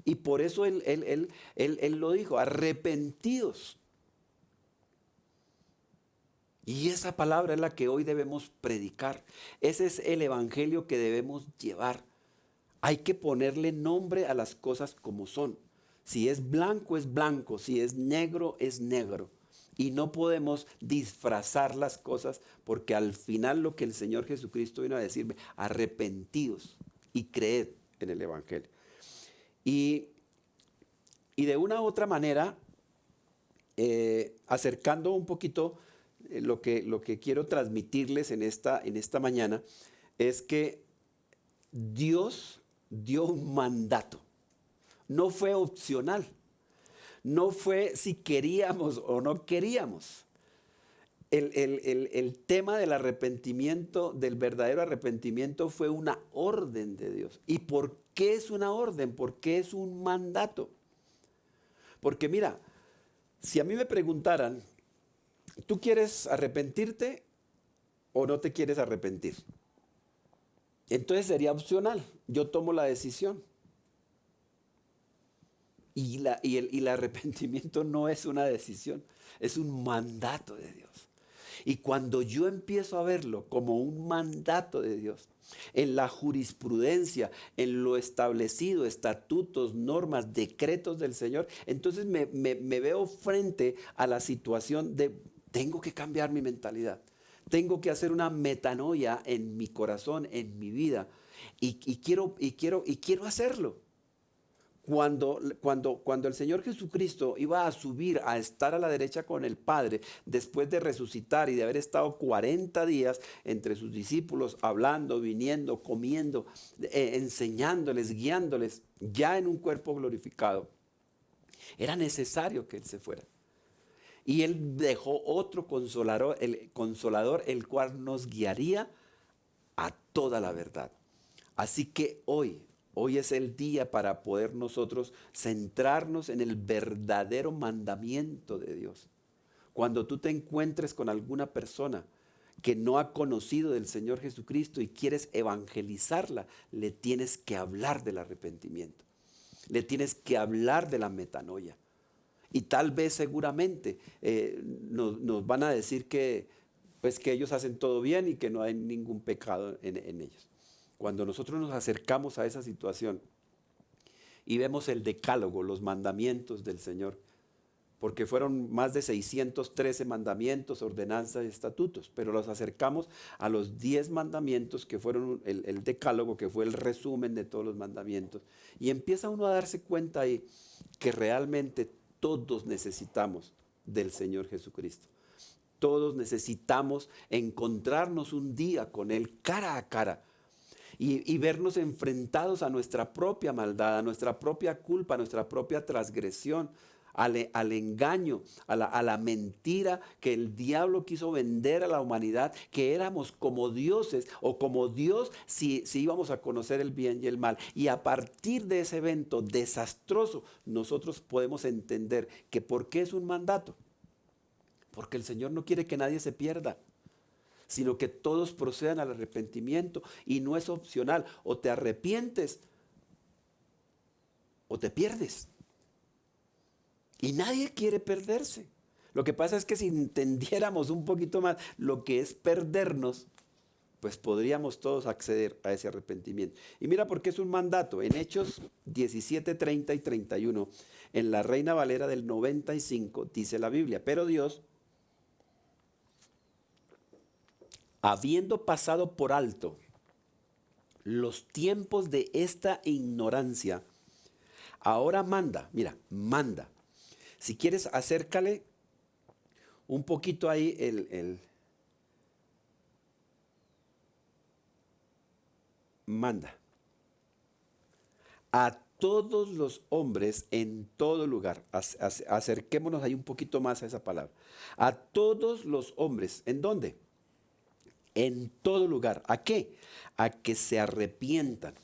Y por eso él lo dijo, arrepentidos. Y esa palabra es la que hoy debemos predicar. Ese es el evangelio que debemos llevar. Hay que ponerle nombre a las cosas como son. Si es blanco, si es negro, es negro. Y no podemos disfrazar las cosas porque al final lo que el Señor Jesucristo vino a decirme, arrepentidos y creed en el evangelio. Y de una u otra manera, acercando un poquito lo que quiero transmitirles en esta mañana, es que Dios dio un mandato. No fue opcional. No fue si queríamos o no queríamos. El tema del arrepentimiento, del verdadero arrepentimiento, fue una orden de Dios. ¿Y por qué es una orden? ¿Por qué es un mandato? Porque mira, si a mí me preguntaran, ¿tú quieres arrepentirte o no te quieres arrepentir? Entonces sería opcional. Yo tomo la decisión. Y el arrepentimiento no es una decisión, es un mandato de Dios. Y cuando yo empiezo a verlo como un mandato de Dios, en la jurisprudencia, en lo establecido, estatutos, normas, decretos del Señor, entonces me veo frente a la situación de tengo que cambiar mi mentalidad. Tengo que hacer una metanoia en mi corazón, en mi vida. Y quiero hacerlo. Cuando el Señor Jesucristo iba a subir a estar a la derecha con el Padre, después de resucitar y de haber estado 40 días entre sus discípulos, hablando, viniendo, comiendo, enseñándoles, guiándoles, ya en un cuerpo glorificado, era necesario que Él se fuera. Y Él dejó otro consolador, el cual nos guiaría a toda la verdad. Así que hoy es el día para poder nosotros centrarnos en el verdadero mandamiento de Dios. Cuando tú te encuentres con alguna persona que no ha conocido del Señor Jesucristo y quieres evangelizarla, le tienes que hablar del arrepentimiento. Le tienes que hablar de la metanoia. Y tal vez seguramente nos van a decir que ellos hacen todo bien y que no hay ningún pecado en ellos. Cuando nosotros nos acercamos a esa situación y vemos el decálogo, los mandamientos del Señor, porque fueron más de 613 mandamientos, ordenanzas y estatutos, pero los acercamos a los 10 mandamientos que fueron el decálogo, que fue el resumen de todos los mandamientos, y empieza uno a darse cuenta ahí que realmente todos necesitamos del Señor Jesucristo. Todos necesitamos encontrarnos un día con Él cara a cara. Y vernos enfrentados a nuestra propia maldad, a nuestra propia culpa, a nuestra propia transgresión, al engaño, a la mentira que el diablo quiso vender a la humanidad, que éramos como dioses o como Dios si íbamos a conocer el bien y el mal. Y a partir de ese evento desastroso, nosotros podemos entender que ¿por qué es un mandato? Porque el Señor no quiere que nadie se pierda, sino que todos procedan al arrepentimiento, y no es opcional, o te arrepientes o te pierdes. Y nadie quiere perderse. Lo que pasa es que si entendiéramos un poquito más lo que es perdernos, pues podríamos todos acceder a ese arrepentimiento. Y mira por qué es un mandato. En Hechos 17, 30 y 31, en la Reina Valera del 95, dice la Biblia, pero Dios, habiendo pasado por alto los tiempos de esta ignorancia, ahora manda, mira, manda. Si quieres, acércale un poquito ahí manda. A todos los hombres en todo lugar. Acerquémonos ahí un poquito más a esa palabra. A todos los hombres. ¿En dónde? En todo lugar. ¿A qué? A que se arrepientan.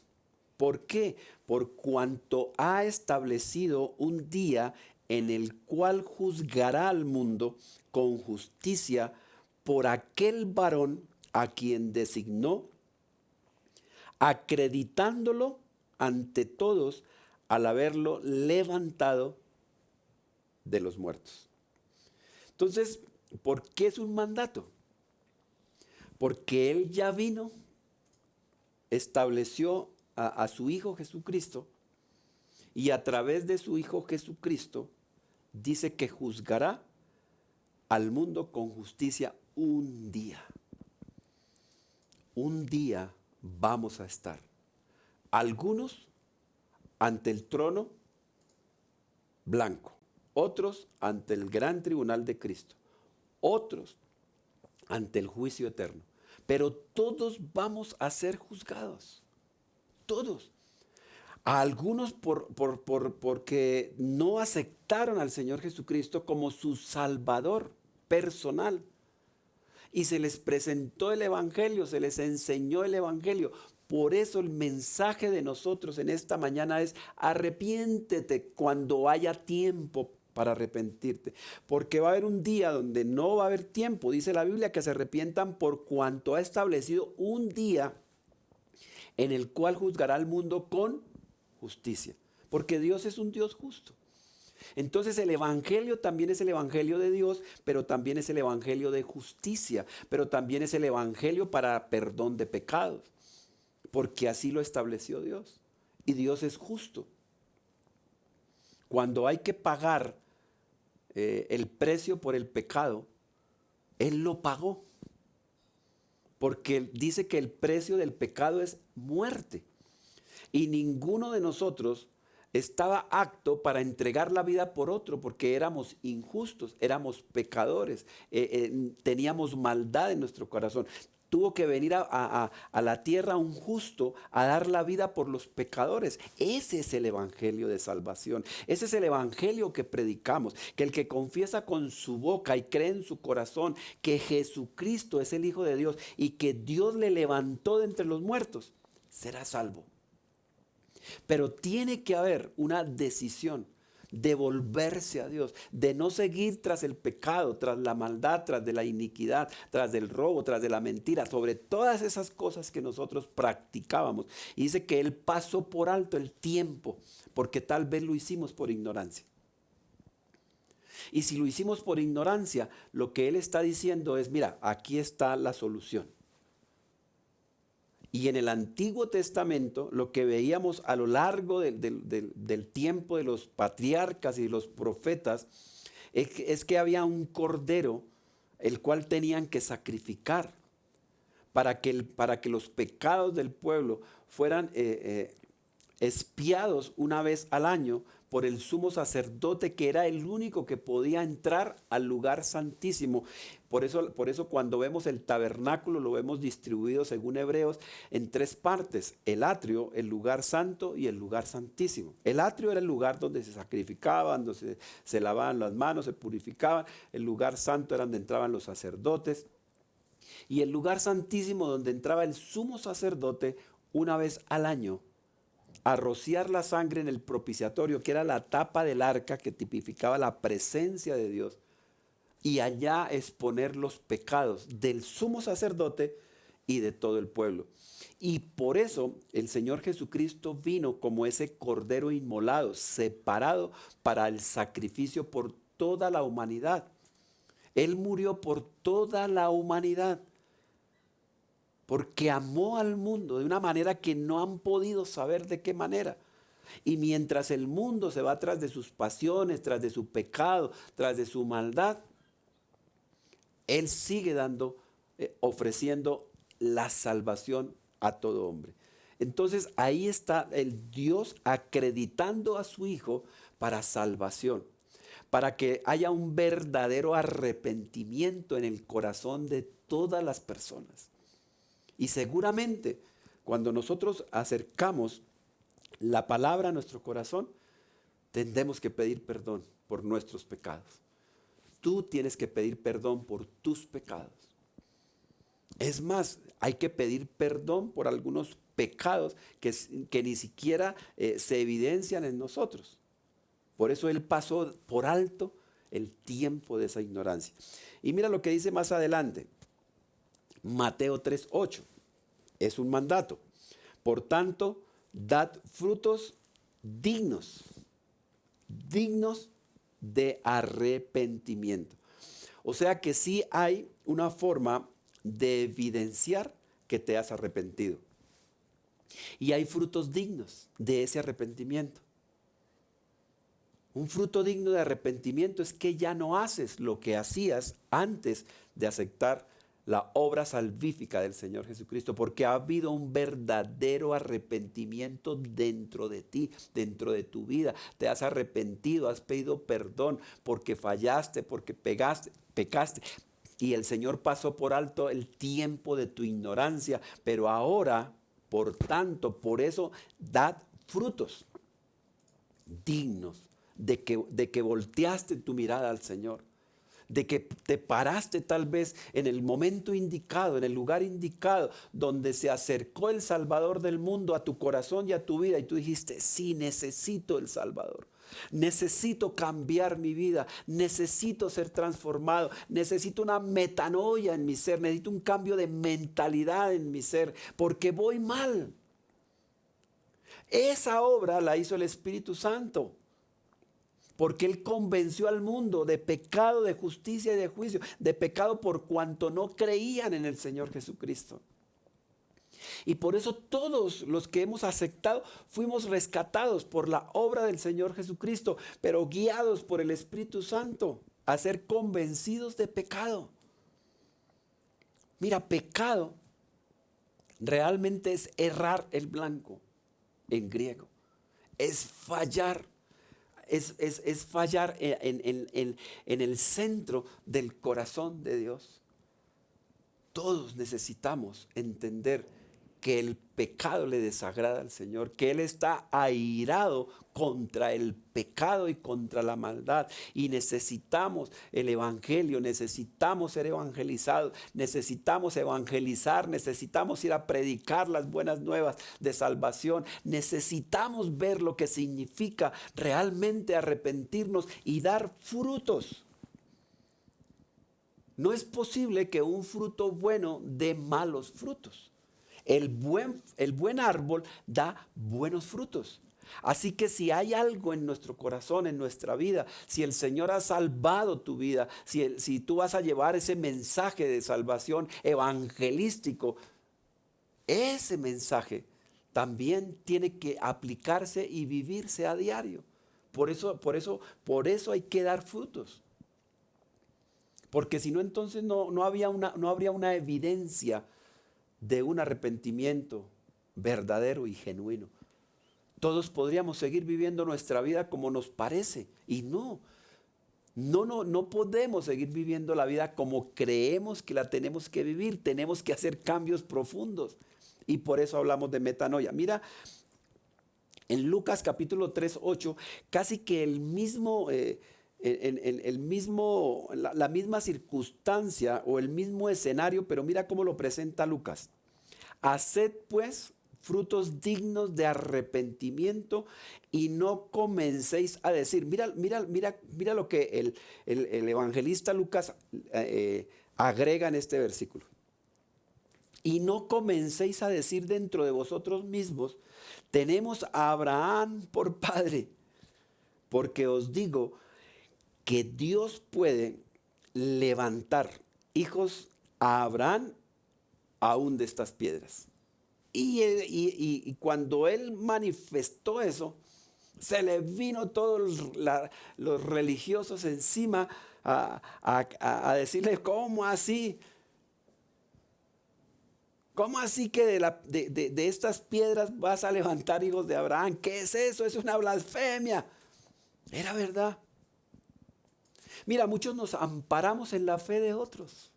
¿Por qué? Por cuanto ha establecido un día en el cual juzgará al mundo con justicia por aquel varón a quien designó, acreditándolo ante todos al haberlo levantado de los muertos. Entonces, ¿por qué es un mandato? Porque Él ya vino, estableció a su Hijo Jesucristo, y a través de su Hijo Jesucristo dice que juzgará al mundo con justicia un día. Un día vamos a estar, algunos ante el trono blanco, otros ante el gran tribunal de Cristo, otros ante el juicio eterno. Pero todos vamos a ser juzgados, todos. A algunos porque no aceptaron al Señor Jesucristo como su Salvador personal. Y se les presentó el Evangelio, se les enseñó el Evangelio. Por eso el mensaje de nosotros en esta mañana es: arrepiéntete cuando haya tiempo para arrepentirte. Porque va a haber un día donde no va a haber tiempo. Dice la Biblia que se arrepientan por cuanto ha establecido un día en el cual juzgará al mundo con justicia. Porque Dios es un Dios justo. Entonces el Evangelio también es el Evangelio de Dios, pero también es el Evangelio de justicia, pero también es el Evangelio para perdón de pecados, porque así lo estableció Dios. Y Dios es justo. Cuando hay que pagar el precio por el pecado, Él lo pagó, porque dice que el precio del pecado es muerte. Y ninguno de nosotros estaba apto para entregar la vida por otro, porque éramos injustos, éramos pecadores, teníamos maldad en nuestro corazón. Tuvo que venir a la tierra un justo a dar la vida por los pecadores. Ese es el evangelio de salvación. Ese es el evangelio que predicamos, que el que confiesa con su boca y cree en su corazón que Jesucristo es el Hijo de Dios y que Dios le levantó de entre los muertos, será salvo. Pero tiene que haber una decisión de volverse a Dios, de no seguir tras el pecado, tras la maldad, tras de la iniquidad, tras del robo, tras de la mentira, sobre todas esas cosas que nosotros practicábamos. Y dice que Él pasó por alto el tiempo, porque tal vez lo hicimos por ignorancia. Y si lo hicimos por ignorancia, lo que Él está diciendo es: mira, aquí está la solución. Y en el Antiguo Testamento, lo que veíamos a lo largo del tiempo de los patriarcas y los profetas, es que había un cordero el cual tenían que sacrificar para que los pecados del pueblo fueran expiados una vez al año por el sumo sacerdote, que era el único que podía entrar al lugar santísimo. Por eso cuando vemos el tabernáculo lo vemos distribuido, según Hebreos, en tres partes: el atrio, el lugar santo y el lugar santísimo. El atrio era el lugar donde se sacrificaban, donde se lavaban las manos, se purificaban. El lugar santo era donde entraban los sacerdotes. Y el lugar santísimo, donde entraba el sumo sacerdote una vez al año a rociar la sangre en el propiciatorio, que era la tapa del arca que tipificaba la presencia de Dios, y allá exponer los pecados del sumo sacerdote y de todo el pueblo. Y por eso el Señor Jesucristo vino como ese cordero inmolado, separado para el sacrificio por toda la humanidad. Él murió por toda la humanidad, porque amó al mundo de una manera que no han podido saber de qué manera. Y mientras el mundo se va tras de sus pasiones, tras de su pecado, tras de su maldad, Él sigue ofreciendo la salvación a todo hombre. Entonces ahí está el Dios acreditando a su Hijo para salvación, para que haya un verdadero arrepentimiento en el corazón de todas las personas. Y seguramente cuando nosotros acercamos la palabra a nuestro corazón, tendremos que pedir perdón por nuestros pecados. Tú tienes que pedir perdón por tus pecados. Es más, hay que pedir perdón por algunos pecados que ni siquiera se evidencian en nosotros. Por eso Él pasó por alto el tiempo de esa ignorancia. Y mira lo que dice más adelante, Mateo 3:8. Es un mandato. Por tanto, dad frutos dignos, dignos de arrepentimiento. O sea que sí hay una forma de evidenciar que te has arrepentido. Y hay frutos dignos de ese arrepentimiento. Un fruto digno de arrepentimiento es que ya no haces lo que hacías antes de aceptar la obra salvífica del Señor Jesucristo, porque ha habido un verdadero arrepentimiento dentro de ti, dentro de tu vida. Te has arrepentido, has pedido perdón porque fallaste, porque pecaste. Y el Señor pasó por alto el tiempo de tu ignorancia, pero ahora, por tanto, por eso, dad frutos dignos de que volteaste tu mirada al Señor, de que te paraste tal vez en el momento indicado, en el lugar indicado, donde se acercó el Salvador del mundo a tu corazón y a tu vida, y tú dijiste, sí, necesito el Salvador. Necesito cambiar mi vida, necesito ser transformado, necesito una metanoia en mi ser, necesito un cambio de mentalidad en mi ser, porque voy mal. Esa obra la hizo el Espíritu Santo, porque Él convenció al mundo de pecado, de justicia y de juicio, de pecado por cuanto no creían en el Señor Jesucristo. Y por eso todos los que hemos aceptado fuimos rescatados por la obra del Señor Jesucristo, pero guiados por el Espíritu Santo a ser convencidos de pecado. Mira, pecado realmente es errar el blanco en griego, es fallar. Es fallar en el centro del corazón de Dios. Todos necesitamos entender que el pecado le desagrada al Señor, que Él está airado contra el pecado y contra la maldad. Y necesitamos el Evangelio, necesitamos ser evangelizados, necesitamos evangelizar, necesitamos ir a predicar las buenas nuevas de salvación. Necesitamos ver lo que significa realmente arrepentirnos y dar frutos. No es posible que un fruto bueno dé malos frutos. El buen árbol da buenos frutos. Así que si hay algo en nuestro corazón, en nuestra vida, si el Señor ha salvado tu vida, si tú vas a llevar ese mensaje de salvación evangelístico, ese mensaje también tiene que aplicarse y vivirse a diario. Por eso hay que dar frutos. Porque si no, entonces no habría una evidencia de un arrepentimiento verdadero y genuino. Todos podríamos seguir viviendo nuestra vida como nos parece. Y no podemos seguir viviendo la vida como creemos que la tenemos que vivir. Tenemos que hacer cambios profundos. Y por eso hablamos de metanoia. Mira, en Lucas capítulo 3:8, casi que la misma circunstancia o el mismo escenario, pero mira cómo lo presenta Lucas. Haced pues frutos dignos de arrepentimiento y no comencéis a decir. Mira lo que el evangelista Lucas agrega en este versículo. Y no comencéis a decir dentro de vosotros mismos, tenemos a Abraham por padre, porque os digo que Dios puede levantar hijos a Abraham aún de estas piedras. Y cuando él manifestó eso, se le vino todos los religiosos encima a decirle, ¿cómo así? ¿Cómo así que de estas piedras vas a levantar hijos de Abraham? ¿Qué es eso? Es una blasfemia. Era verdad. Mira, muchos nos amparamos en la fe de otros.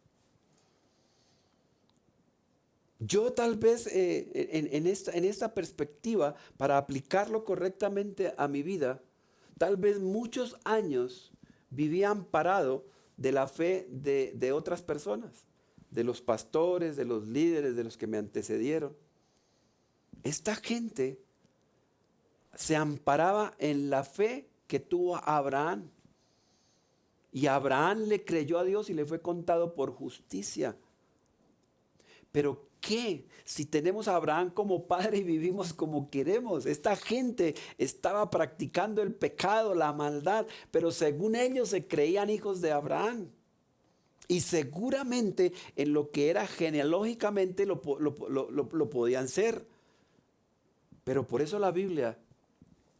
Yo tal vez en esta perspectiva, para aplicarlo correctamente a mi vida, tal vez muchos años viví amparado de la fe de otras personas, de los pastores, de los líderes, de los que me antecedieron. Esta gente se amparaba en la fe que tuvo Abraham. Y Abraham le creyó a Dios y le fue contado por justicia. Pero ¿qué? Si tenemos a Abraham como padre y vivimos como queremos. Esta gente estaba practicando el pecado, la maldad, pero según ellos se creían hijos de Abraham. Y seguramente en lo que era genealógicamente lo podían ser. Pero por eso la Biblia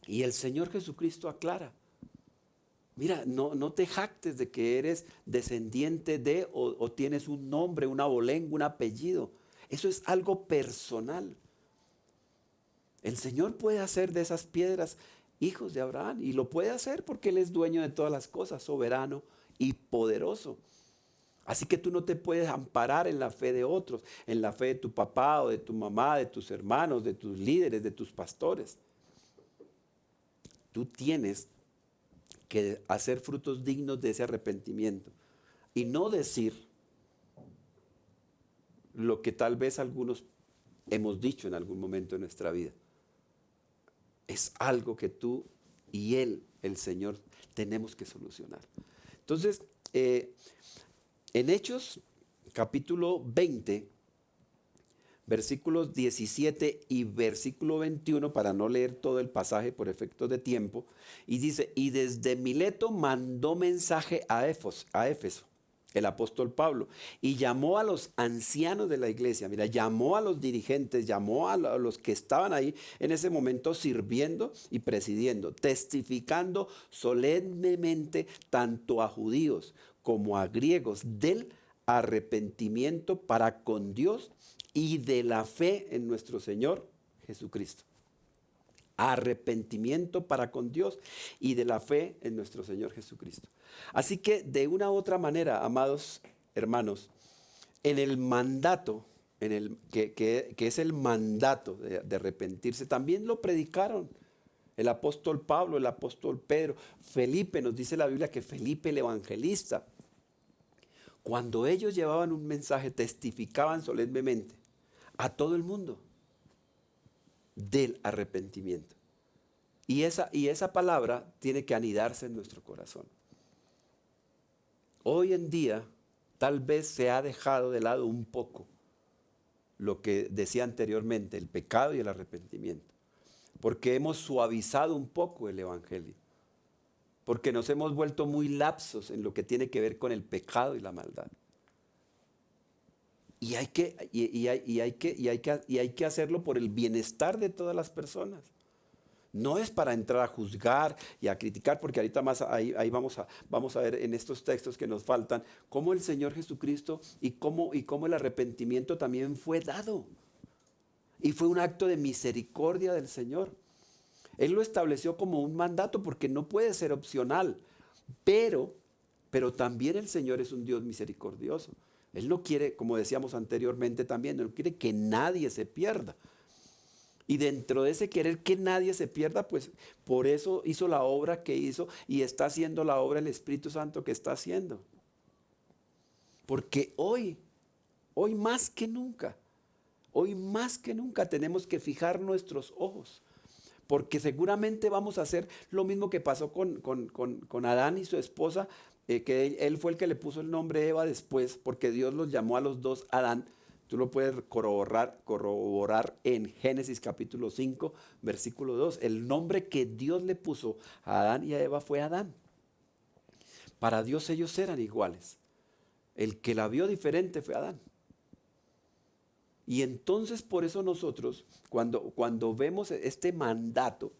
y el Señor Jesucristo aclara. Mira, no te jactes de que eres descendiente de o tienes un nombre, un abolengo, un apellido. Eso es algo personal. El Señor puede hacer de esas piedras hijos de Abraham y lo puede hacer porque Él es dueño de todas las cosas, soberano y poderoso. Así que tú no te puedes amparar en la fe de otros, en la fe de tu papá o de tu mamá, de tus hermanos, de tus líderes, de tus pastores. Tú tienes que hacer frutos dignos de ese arrepentimiento y no decir lo que tal vez algunos hemos dicho en algún momento de nuestra vida. Es algo que tú y Él, el Señor, tenemos que solucionar. Entonces, en Hechos capítulo 20, versículos 17 y versículo 21, para no leer todo el pasaje por efectos de tiempo, y dice, y desde Mileto mandó mensaje a Éfeso, el apóstol Pablo, y llamó a los ancianos de la iglesia, mira, llamó a los dirigentes, llamó a los que estaban ahí en ese momento sirviendo y presidiendo, testificando solemnemente tanto a judíos como a griegos del arrepentimiento para con Dios y de la fe en nuestro Señor Jesucristo. Arrepentimiento para con Dios y de la fe en nuestro Señor Jesucristo. Así que de una u otra manera, amados hermanos, en el mandato, que es el mandato de arrepentirse, también lo predicaron el apóstol Pablo, el apóstol Pedro, Felipe, nos dice la Biblia que Felipe el evangelista. Cuando ellos llevaban un mensaje, testificaban solemnemente a todo el mundo del arrepentimiento. Y esa palabra tiene que anidarse en nuestro corazón. Hoy en día, tal vez se ha dejado de lado un poco lo que decía anteriormente, el pecado y el arrepentimiento. Porque hemos suavizado un poco el evangelio. Porque nos hemos vuelto muy lapsos en lo que tiene que ver con el pecado y la maldad. Y hay que hacerlo por el bienestar de todas las personas. No es para entrar a juzgar y a criticar, porque ahorita más ahí vamos a ver en estos textos que nos faltan, cómo el Señor Jesucristo y cómo el arrepentimiento también fue dado. Y fue un acto de misericordia del Señor. Él lo estableció como un mandato porque no puede ser opcional, pero también el Señor es un Dios misericordioso. Él no quiere, como decíamos anteriormente también, no quiere que nadie se pierda. Y dentro de ese querer que nadie se pierda, pues por eso hizo la obra que hizo y está haciendo la obra el Espíritu Santo que está haciendo. Porque hoy más que nunca tenemos que fijar nuestros ojos. Porque seguramente vamos a hacer lo mismo que pasó con Adán y su esposa, que él fue el que le puso el nombre Eva después, porque Dios los llamó a los dos Adán. Tú lo puedes corroborar en Génesis capítulo 5, versículo 2. El nombre que Dios le puso a Adán y a Eva fue Adán. Para Dios ellos eran iguales. El que la vio diferente fue Adán. Y entonces por eso nosotros, cuando vemos este mandato,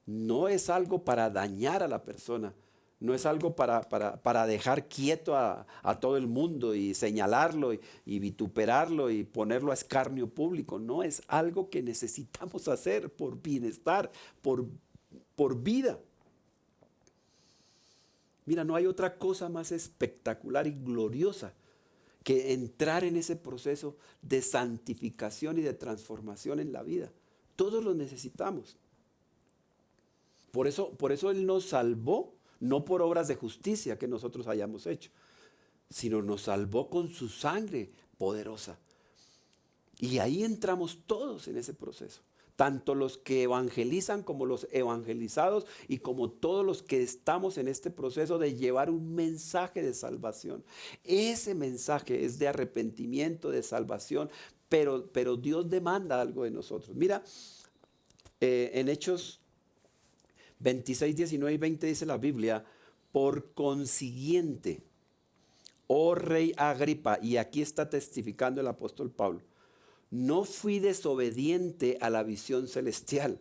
no es algo para dañar a la persona, no es algo para dejar quieto a todo el mundo y señalarlo y vituperarlo y ponerlo a escarnio público. No, es algo que necesitamos hacer por bienestar, por vida. Mira, no hay otra cosa más espectacular y gloriosa que entrar en ese proceso de santificación y de transformación en la vida. Todos lo necesitamos. Por eso Él nos salvó, no por obras de justicia que nosotros hayamos hecho, sino nos salvó con su sangre poderosa. Y ahí entramos todos en ese proceso. tanto los que evangelizan como los evangelizados y como todos los que estamos en este proceso de llevar un mensaje de salvación. Ese mensaje es de arrepentimiento, de salvación, pero Dios demanda algo de nosotros. Mira, en Hechos 26, 19 y 20 dice la Biblia: por consiguiente, oh rey Agripa, y aquí está testificando el apóstol Pablo, no fui desobediente a la visión celestial,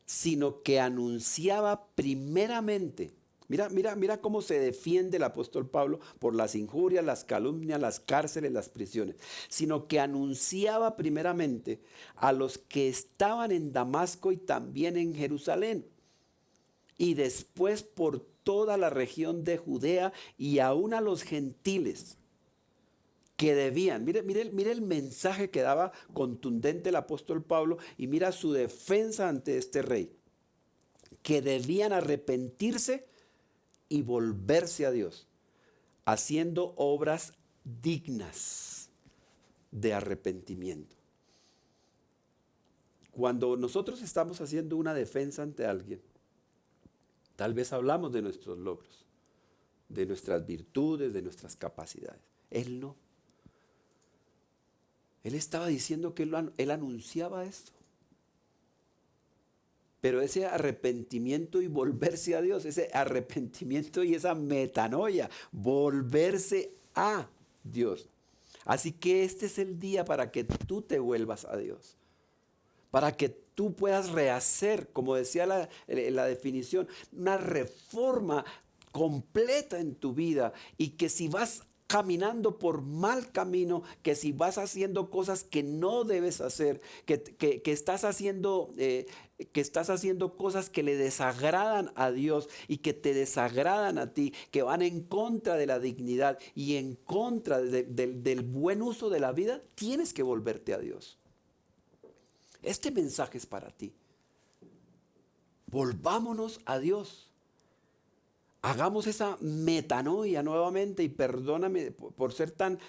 sino que anunciaba primeramente. Mira cómo se defiende el apóstol Pablo por las injurias, las calumnias, las cárceles, las prisiones. Sino que anunciaba primeramente a los que estaban en Damasco y también en Jerusalén, y después por toda la región de Judea y aún a los gentiles que debían. Mire el mensaje que daba contundente el apóstol Pablo, y mira su defensa ante este rey: que debían arrepentirse y volverse a Dios, haciendo obras dignas de arrepentimiento. Cuando nosotros estamos haciendo una defensa ante alguien, tal vez hablamos de nuestros logros, de nuestras virtudes, de nuestras capacidades. Él no. Él estaba diciendo que él anunciaba esto. Pero ese arrepentimiento y volverse a Dios, ese arrepentimiento y esa metanoia, volverse a Dios. Así que este es el día para que tú te vuelvas a Dios, para que tú puedas rehacer, como decía la definición, una reforma completa en tu vida, y que si vas caminando por mal camino, que si vas haciendo cosas que no debes hacer, que estás haciendo cosas que le desagradan a Dios y que te desagradan a ti, que van en contra de la dignidad y en contra del buen uso de la vida, tienes que volverte a Dios. Este mensaje es para ti. Volvámonos a Dios. Hagamos esa metanoia nuevamente, y perdóname por ser tan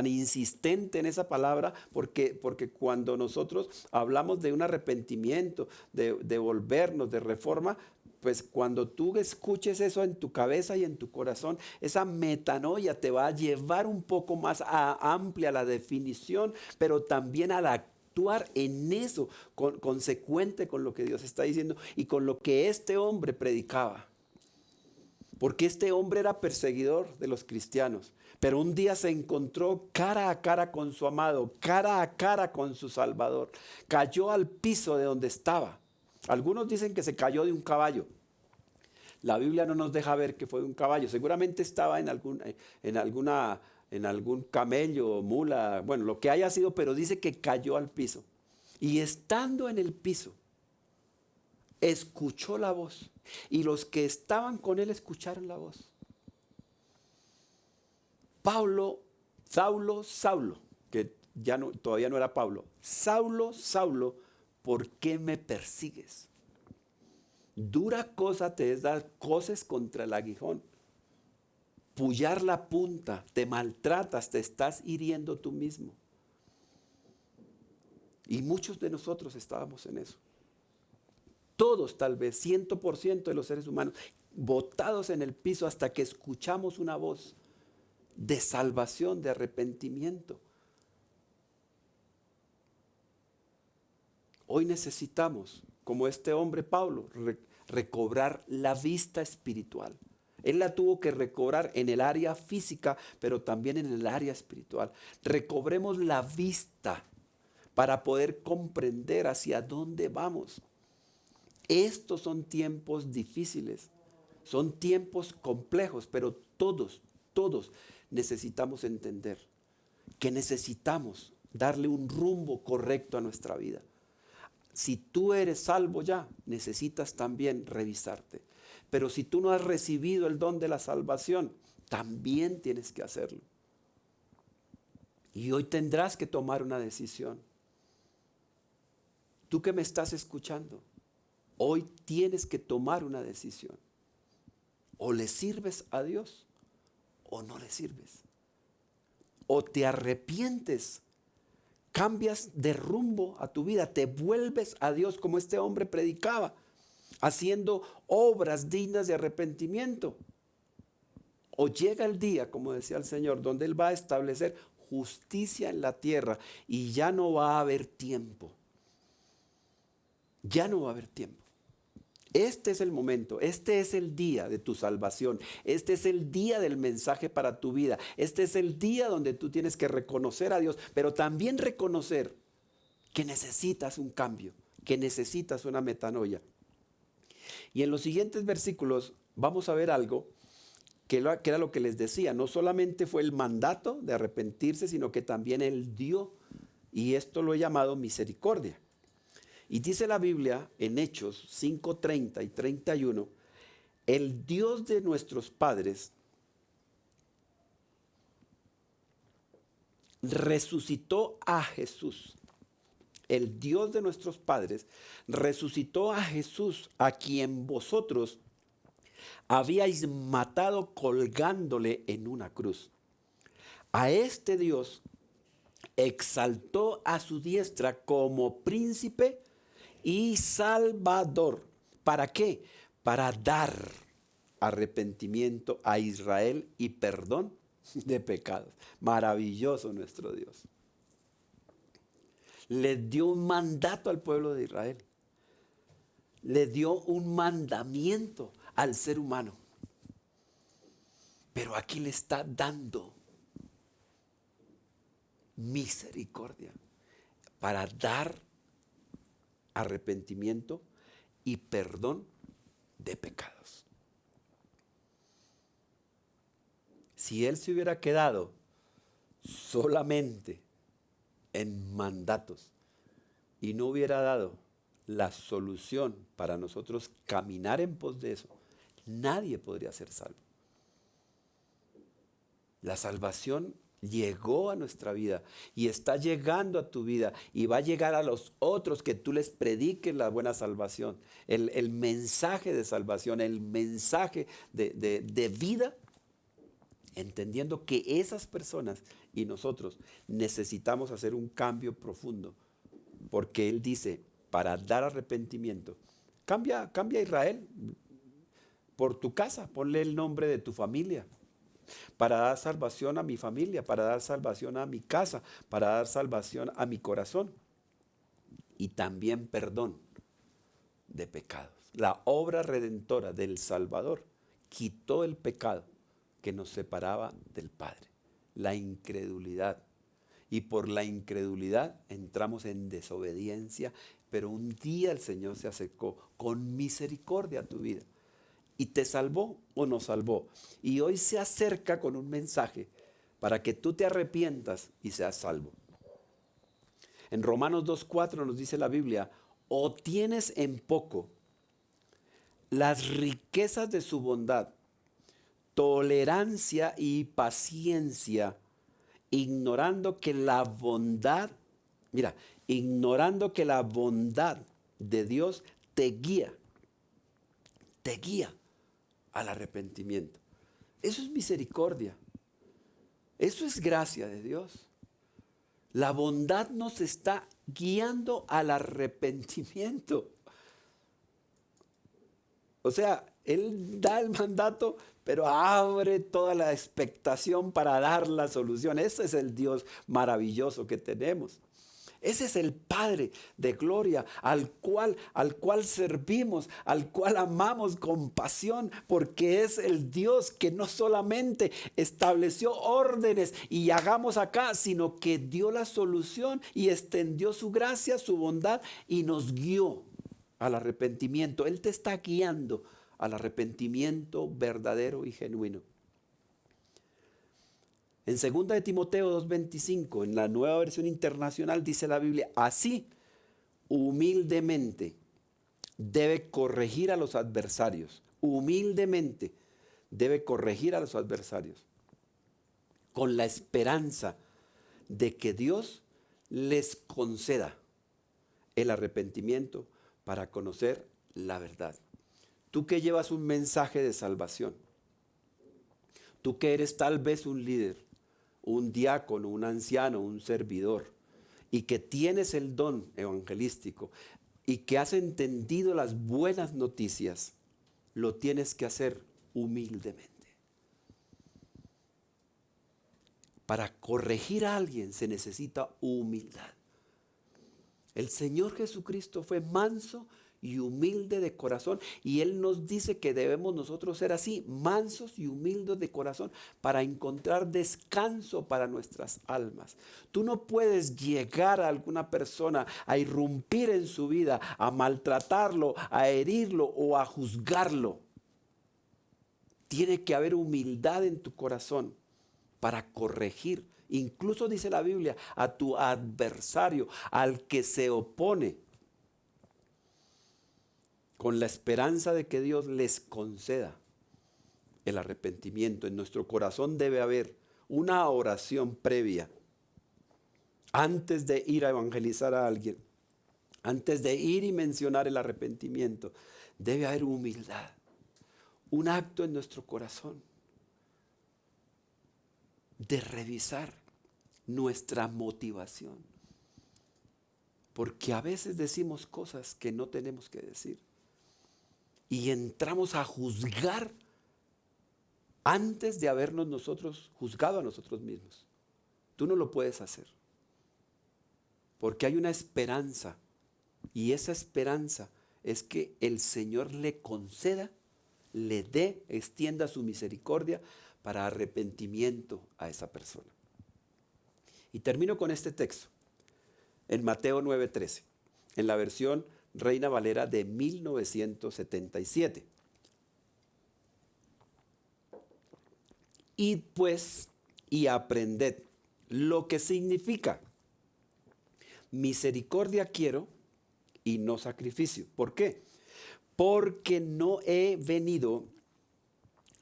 insistente en esa palabra, porque cuando nosotros hablamos de un arrepentimiento, de volvernos, de reforma, pues cuando tú escuches eso en tu cabeza y en tu corazón, esa metanoia te va a llevar un poco más amplia la definición, pero también a la actuar en eso, consecuente con lo que Dios está diciendo y con lo que este hombre predicaba. Porque este hombre era perseguidor de los cristianos, pero un día se encontró cara a cara con su amado, cara a cara con su Salvador. Cayó al piso de donde estaba. Algunos dicen que se cayó de un caballo. La Biblia no nos deja ver que fue de un caballo. Seguramente estaba en algún camello, mula, bueno, lo que haya sido, pero dice que cayó al piso. Y estando en el piso, escuchó la voz, y los que estaban con él escucharon la voz. Saulo, que todavía no era Pablo. Saulo, Saulo, ¿por qué me persigues? Dura cosa te es dar coces contra el aguijón, pullar la punta, te maltratas, te estás hiriendo tú mismo. Y muchos de nosotros estábamos en eso. Todos, tal vez 100% de los seres humanos, botados en el piso hasta que escuchamos una voz de salvación, de arrepentimiento. Hoy necesitamos, como este hombre Pablo, recobrar la vista espiritual. Él la tuvo que recobrar en el área física, pero también en el área espiritual. Recobremos la vista para poder comprender hacia dónde vamos. Estos son tiempos difíciles, son tiempos complejos, pero todos necesitamos entender que necesitamos darle un rumbo correcto a nuestra vida. Si tú eres salvo ya, necesitas también revisarte. Pero si tú no has recibido el don de la salvación, también tienes que hacerlo. Y hoy tendrás que tomar una decisión. Tú que me estás escuchando, hoy tienes que tomar una decisión. O le sirves a Dios o no le sirves. O te arrepientes cambias de rumbo a tu vida, te vuelves a Dios como este hombre predicaba, haciendo obras dignas de arrepentimiento. O llega el día, como decía el Señor, donde Él va a establecer justicia en la tierra y ya no va a haber tiempo. Ya no va a haber tiempo. Este es el momento, este es el día de tu salvación, este es el día del mensaje para tu vida, este es el día donde tú tienes que reconocer a Dios, pero también reconocer que necesitas un cambio, que necesitas una metanoia. Y en los siguientes versículos vamos a ver algo que era lo que les decía, no solamente fue el mandato de arrepentirse, sino que también Él dio, y esto lo he llamado misericordia. Y dice la Biblia en Hechos 5:30 y 31, el Dios de nuestros padres resucitó a Jesús. El Dios de nuestros padres resucitó a Jesús, a quien vosotros habíais matado colgándole en una cruz. A este Dios exaltó a su diestra como príncipe y salvador. ¿Para qué? Para dar arrepentimiento a Israel y perdón de pecados. Maravilloso nuestro Dios. Le dio un mandato al pueblo de Israel. Le dio un mandamiento al ser humano. Pero aquí le está dando misericordia para dar arrepentimiento y perdón de pecados. Si Él se hubiera quedado solamente en mandatos y no hubiera dado la solución para nosotros caminar en pos de eso, nadie podría ser salvo. La salvación llegó a nuestra vida y está llegando a tu vida y va a llegar a los otros que tú les prediques la buena salvación, el mensaje de salvación, el mensaje de vida, entendiendo que esas personas y nosotros necesitamos hacer un cambio profundo, porque Él dice, para dar arrepentimiento, cambia Israel por tu casa, ponle el nombre de tu familia. Para dar salvación a mi familia, para dar salvación a mi casa, para dar salvación a mi corazón. Y también perdón de pecados. La obra redentora del Salvador quitó el pecado que nos separaba del Padre, la incredulidad. Y por la incredulidad entramos en desobediencia, pero un día el Señor se acercó con misericordia a tu vida. Y te salvó o nos salvó. Y hoy se acerca con un mensaje para que tú te arrepientas y seas salvo. En Romanos 2:4 nos dice la Biblia, o tienes en poco las riquezas de su bondad, tolerancia y paciencia, ignorando que la bondad, ignorando que la bondad de Dios te guía al arrepentimiento. Eso es misericordia. Eso es gracia de Dios. La bondad nos está guiando al arrepentimiento. O sea, Él da el mandato, pero abre toda la expectación para dar la solución. Ese es el Dios maravilloso que tenemos. Ese es el Padre de gloria al cual servimos, al cual amamos con pasión, porque es el Dios que no solamente estableció órdenes y hagamos acá, sino que dio la solución y extendió su gracia, su bondad y nos guió al arrepentimiento. Él te está guiando al arrepentimiento verdadero y genuino. En 2 de Timoteo 2:25, en la Nueva Versión Internacional, dice la Biblia, así humildemente debe corregir a los adversarios. Humildemente debe corregir a los adversarios con la esperanza de que Dios les conceda el arrepentimiento para conocer la verdad. Tú que llevas un mensaje de salvación, tú que eres tal vez un líder, un diácono, un anciano, un servidor, y que tienes el don evangelístico y que has entendido las buenas noticias, lo tienes que hacer humildemente. Para corregir a alguien se necesita humildad. El Señor Jesucristo fue manso y humilde de corazón, y Él nos dice que debemos nosotros ser así, mansos y humildes de corazón, para encontrar descanso para nuestras almas. Tú no puedes llegar a alguna persona a irrumpir en su vida, a maltratarlo, a herirlo o a juzgarlo. Tiene que haber humildad en tu corazón para corregir. Incluso dice la Biblia, a tu adversario, al que se opone, con la esperanza de que Dios les conceda el arrepentimiento. En nuestro corazón debe haber una oración previa antes de ir a evangelizar a alguien, antes de ir y mencionar el arrepentimiento. Debe haber humildad, un acto en nuestro corazón de revisar nuestra motivación, porque a veces decimos cosas que no tenemos que decir y entramos a juzgar antes de habernos nosotros juzgado a nosotros mismos. Tú no lo puedes hacer, porque hay una esperanza, y esa esperanza es que el Señor le conceda, le dé, extienda su misericordia para arrepentimiento a esa persona. Y termino con este texto, en Mateo 9:13, en la versión Reina Valera de 1977. Id pues y aprended lo que significa: misericordia quiero y no sacrificio. ¿Por qué? Porque no he venido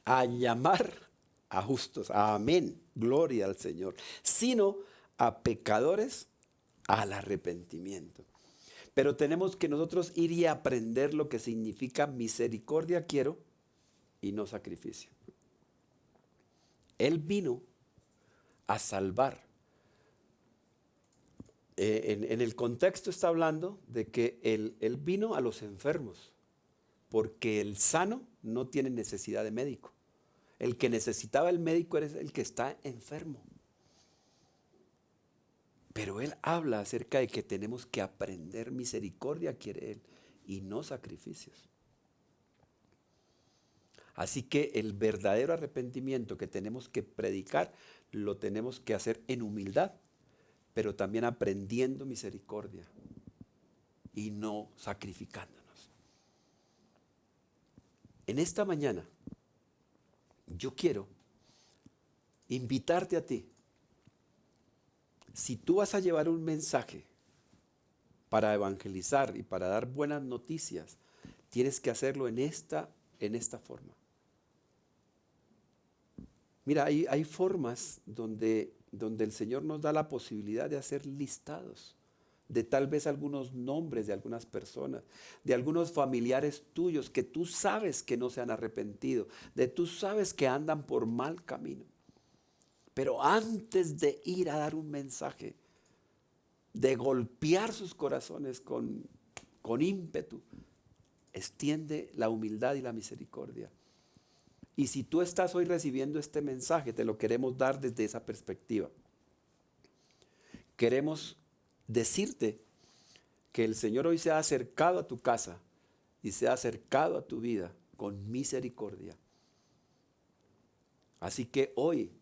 a llamar a justos, amén, gloria al Señor, sino a pecadores al arrepentimiento. Pero tenemos que nosotros ir y aprender lo que significa misericordia quiero y no sacrificio. Él vino a salvar. En el contexto está hablando de que él vino a los enfermos, porque el sano no tiene necesidad de médico. El que necesitaba el médico es el que está enfermo. Pero Él habla acerca de que tenemos que aprender misericordia, quiere Él, y no sacrificios. Así que el verdadero arrepentimiento que tenemos que predicar, lo tenemos que hacer en humildad, pero también aprendiendo misericordia y no sacrificándonos. En esta mañana, yo quiero invitarte a ti. Si tú vas a llevar un mensaje para evangelizar y para dar buenas noticias, tienes que hacerlo en esta forma. Mira, hay formas donde el Señor nos da la posibilidad de hacer listados de tal vez algunos nombres de algunas personas, de algunos familiares tuyos que tú sabes que no se han arrepentido, de tú sabes que andan por mal camino. Pero antes de ir a dar un mensaje, de golpear sus corazones con ímpetu, extiende la humildad y la misericordia. Y si tú estás hoy recibiendo este mensaje, te lo queremos dar desde esa perspectiva. Queremos decirte que el Señor hoy se ha acercado a tu casa y se ha acercado a tu vida con misericordia. Así que hoy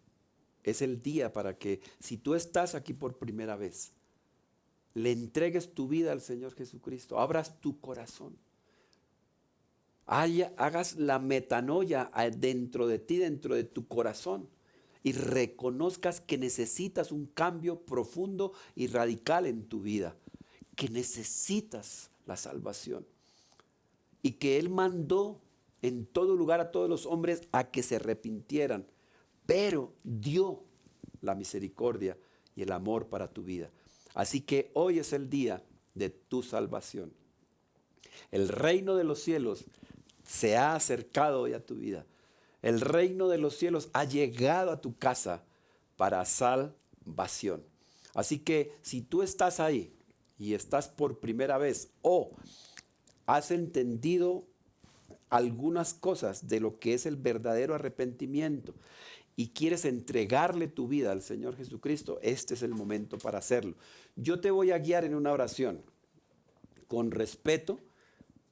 es el día para que, si tú estás aquí por primera vez, le entregues tu vida al Señor Jesucristo, abras tu corazón, hagas la metanoia dentro de ti, dentro de tu corazón, y reconozcas que necesitas un cambio profundo y radical en tu vida, que necesitas la salvación y que Él mandó en todo lugar a todos los hombres a que se arrepintieran, pero dio la misericordia y el amor para tu vida. Así que hoy es el día de tu salvación. El reino de los cielos se ha acercado hoy a tu vida. El reino de los cielos ha llegado a tu casa para salvación. Así que si tú estás ahí y estás por primera vez o has entendido algunas cosas de lo que es el verdadero arrepentimiento y quieres entregarle tu vida al Señor Jesucristo, este es el momento para hacerlo. Yo te voy a guiar en una oración. Con respeto,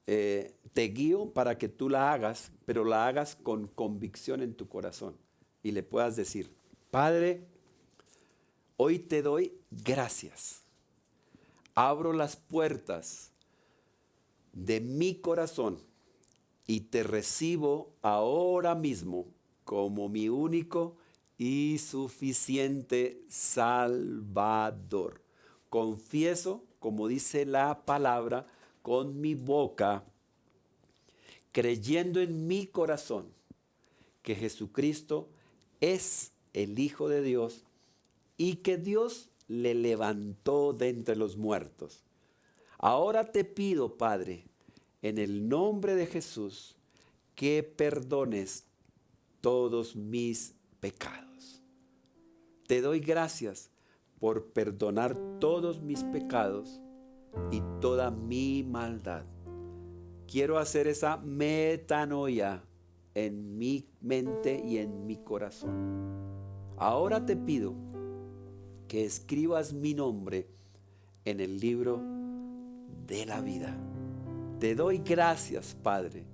te guío para que tú la hagas, pero la hagas con convicción en tu corazón y le puedas decir: Padre, hoy te doy gracias. Abro las puertas de mi corazón y te recibo ahora mismo como mi único y suficiente Salvador. Confieso, como dice la palabra, con mi boca, creyendo en mi corazón que Jesucristo es el Hijo de Dios y que Dios le levantó de entre los muertos. Ahora te pido, Padre, en el nombre de Jesús, que perdones todos mis pecados. Te doy gracias por perdonar todos mis pecados y toda mi maldad. Quiero hacer esa metanoia en mi mente y en mi corazón. Ahora te pido que escribas mi nombre en el libro de la vida. Te doy gracias, Padre,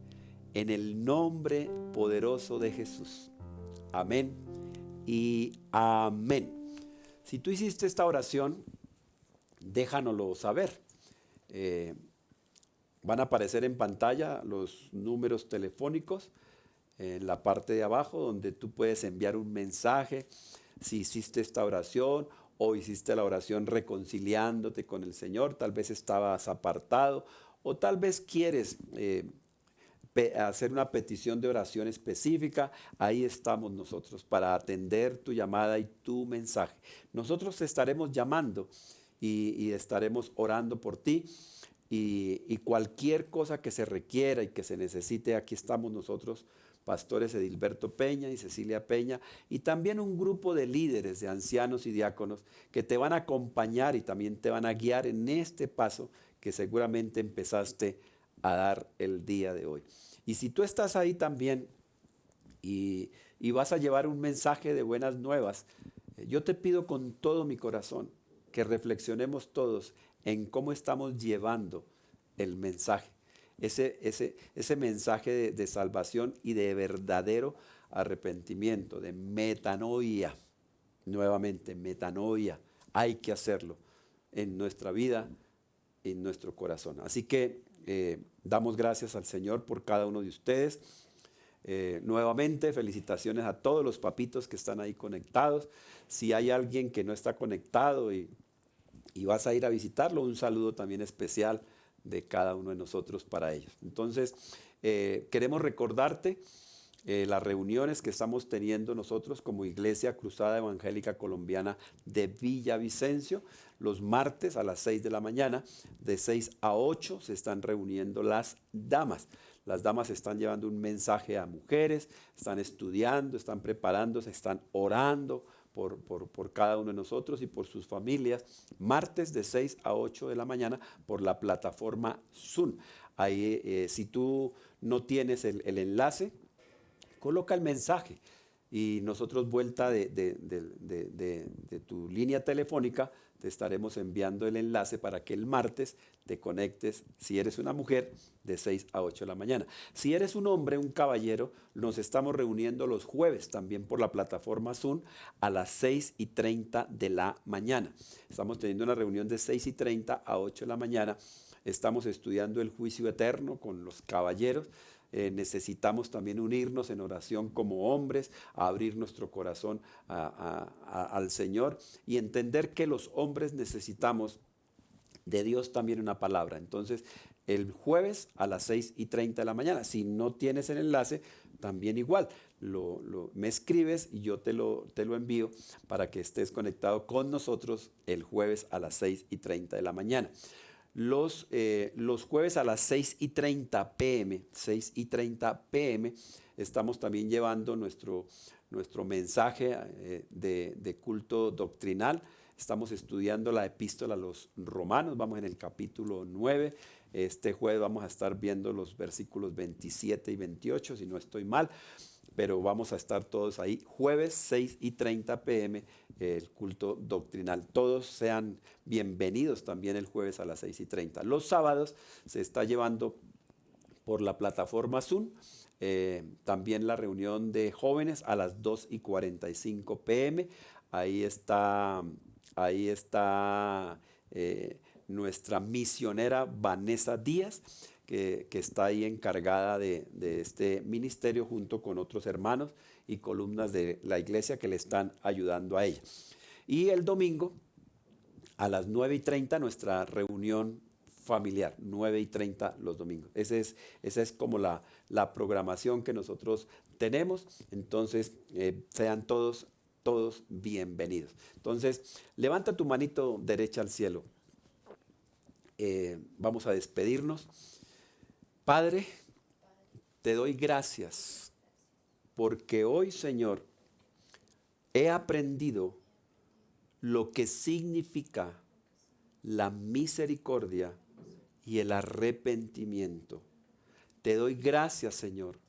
en el nombre poderoso de Jesús. Amén y amén. Si tú hiciste esta oración, déjanoslo saber. Van a aparecer en pantalla los números telefónicos en la parte de abajo, donde tú puedes enviar un mensaje si hiciste esta oración o hiciste la oración reconciliándote con el Señor. Tal vez estabas apartado o tal vez quieres hacer una petición de oración específica. Ahí estamos nosotros para atender tu llamada y tu mensaje. Nosotros te estaremos llamando y estaremos orando por ti. Y cualquier cosa que se requiera y que se necesite, aquí estamos nosotros, pastores Edilberto Peña y Cecilia Peña, y también un grupo de líderes, de ancianos y diáconos que te van a acompañar y también te van a guiar en este paso que seguramente empezaste a dar el día de hoy. Y si tú estás ahí también y vas a llevar un mensaje de buenas nuevas, yo te pido con todo mi corazón que reflexionemos todos en cómo estamos llevando el mensaje, ese mensaje de salvación y de verdadero arrepentimiento, de metanoia. Nuevamente, metanoia, hay que hacerlo en nuestra vida, en nuestro corazón. Así que damos gracias al Señor por cada uno de ustedes. Nuevamente, felicitaciones a todos los papitos que están ahí conectados. Si hay alguien que no está conectado y vas a ir a visitarlo, un saludo también especial de cada uno de nosotros para ellos. Entonces, queremos recordarte las reuniones que estamos teniendo nosotros como Iglesia Cruzada Evangélica Colombiana de Villavicencio. Los martes a las 6 de la mañana, de 6 a 8, se están reuniendo las damas. Las damas están llevando un mensaje a mujeres, están estudiando, están preparándose, están orando por cada uno de nosotros y por sus familias, martes de 6 a 8 de la mañana por la plataforma Zoom. Ahí, si tú no tienes el enlace, coloca el mensaje y nosotros vuelta de tu línea telefónica te estaremos enviando el enlace para que el martes te conectes, si eres una mujer, de 6 a 8 de la mañana. Si eres un hombre, un caballero, nos estamos reuniendo los jueves también por la plataforma Zoom a las 6:30 de la mañana. Estamos teniendo una reunión de 6:30 a 8 de la mañana. Estamos estudiando el juicio eterno con los caballeros. Necesitamos también unirnos en oración como hombres, a abrir nuestro corazón al Señor y entender que los hombres necesitamos de Dios también una palabra. Entonces, el jueves a las 6:30 de la mañana, si no tienes el enlace, también igual, me escribes y yo te lo envío para que estés conectado con nosotros el jueves a las 6:30 de la mañana. Los jueves a las 6:30 p.m, estamos también llevando nuestro mensaje de culto doctrinal. Estamos estudiando la epístola a los Romanos, vamos en el capítulo 9. Este jueves vamos a estar viendo los versículos 27 y 28, si no estoy mal, pero vamos a estar todos ahí. Jueves 6:30 p.m. el culto doctrinal. Todos sean bienvenidos también el jueves a las 6:30. Los sábados se está llevando por la plataforma Zoom. También la reunión de jóvenes a las 2:45 p.m. Ahí está nuestra misionera Vanessa Díaz, que está ahí encargada de este ministerio junto con otros hermanos y columnas de la iglesia que le están ayudando a ella. Y el domingo a las 9:30 nuestra reunión familiar, 9:30 los domingos. Esa es como la programación que nosotros tenemos. Entonces, sean todos bienvenidos. Entonces, levanta tu manito derecha al cielo. Vamos a despedirnos. Padre, te doy gracias porque hoy, Señor, he aprendido lo que significa la misericordia y el arrepentimiento. Te doy gracias, Señor,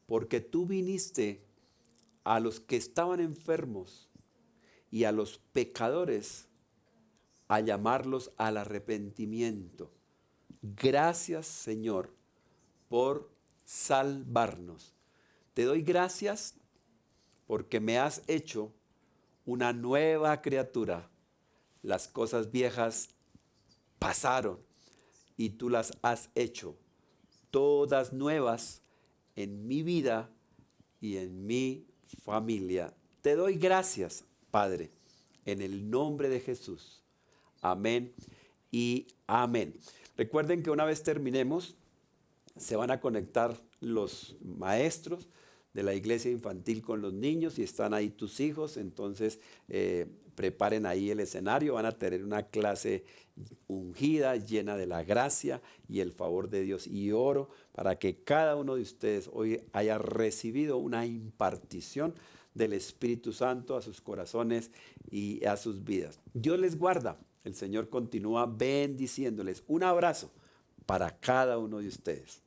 porque tú viniste a los que estaban enfermos y a los pecadores a llamarlos al arrepentimiento. Gracias, Señor, por salvarnos. Te doy gracias porque me has hecho una nueva criatura. Las cosas viejas pasaron y tú las has hecho todas nuevas en mi vida y en mi familia. Te doy gracias, Padre, en el nombre de Jesús. Amén y amén. Recuerden que una vez terminemos, se van a conectar los maestros de la iglesia infantil con los niños y están ahí tus hijos. Entonces, preparen ahí el escenario. Van a tener una clase ungida, llena de la gracia y el favor de Dios. Y oro para que cada uno de ustedes hoy haya recibido una impartición del Espíritu Santo a sus corazones y a sus vidas. Dios les guarda. El Señor continúa bendiciéndoles. Un abrazo para cada uno de ustedes.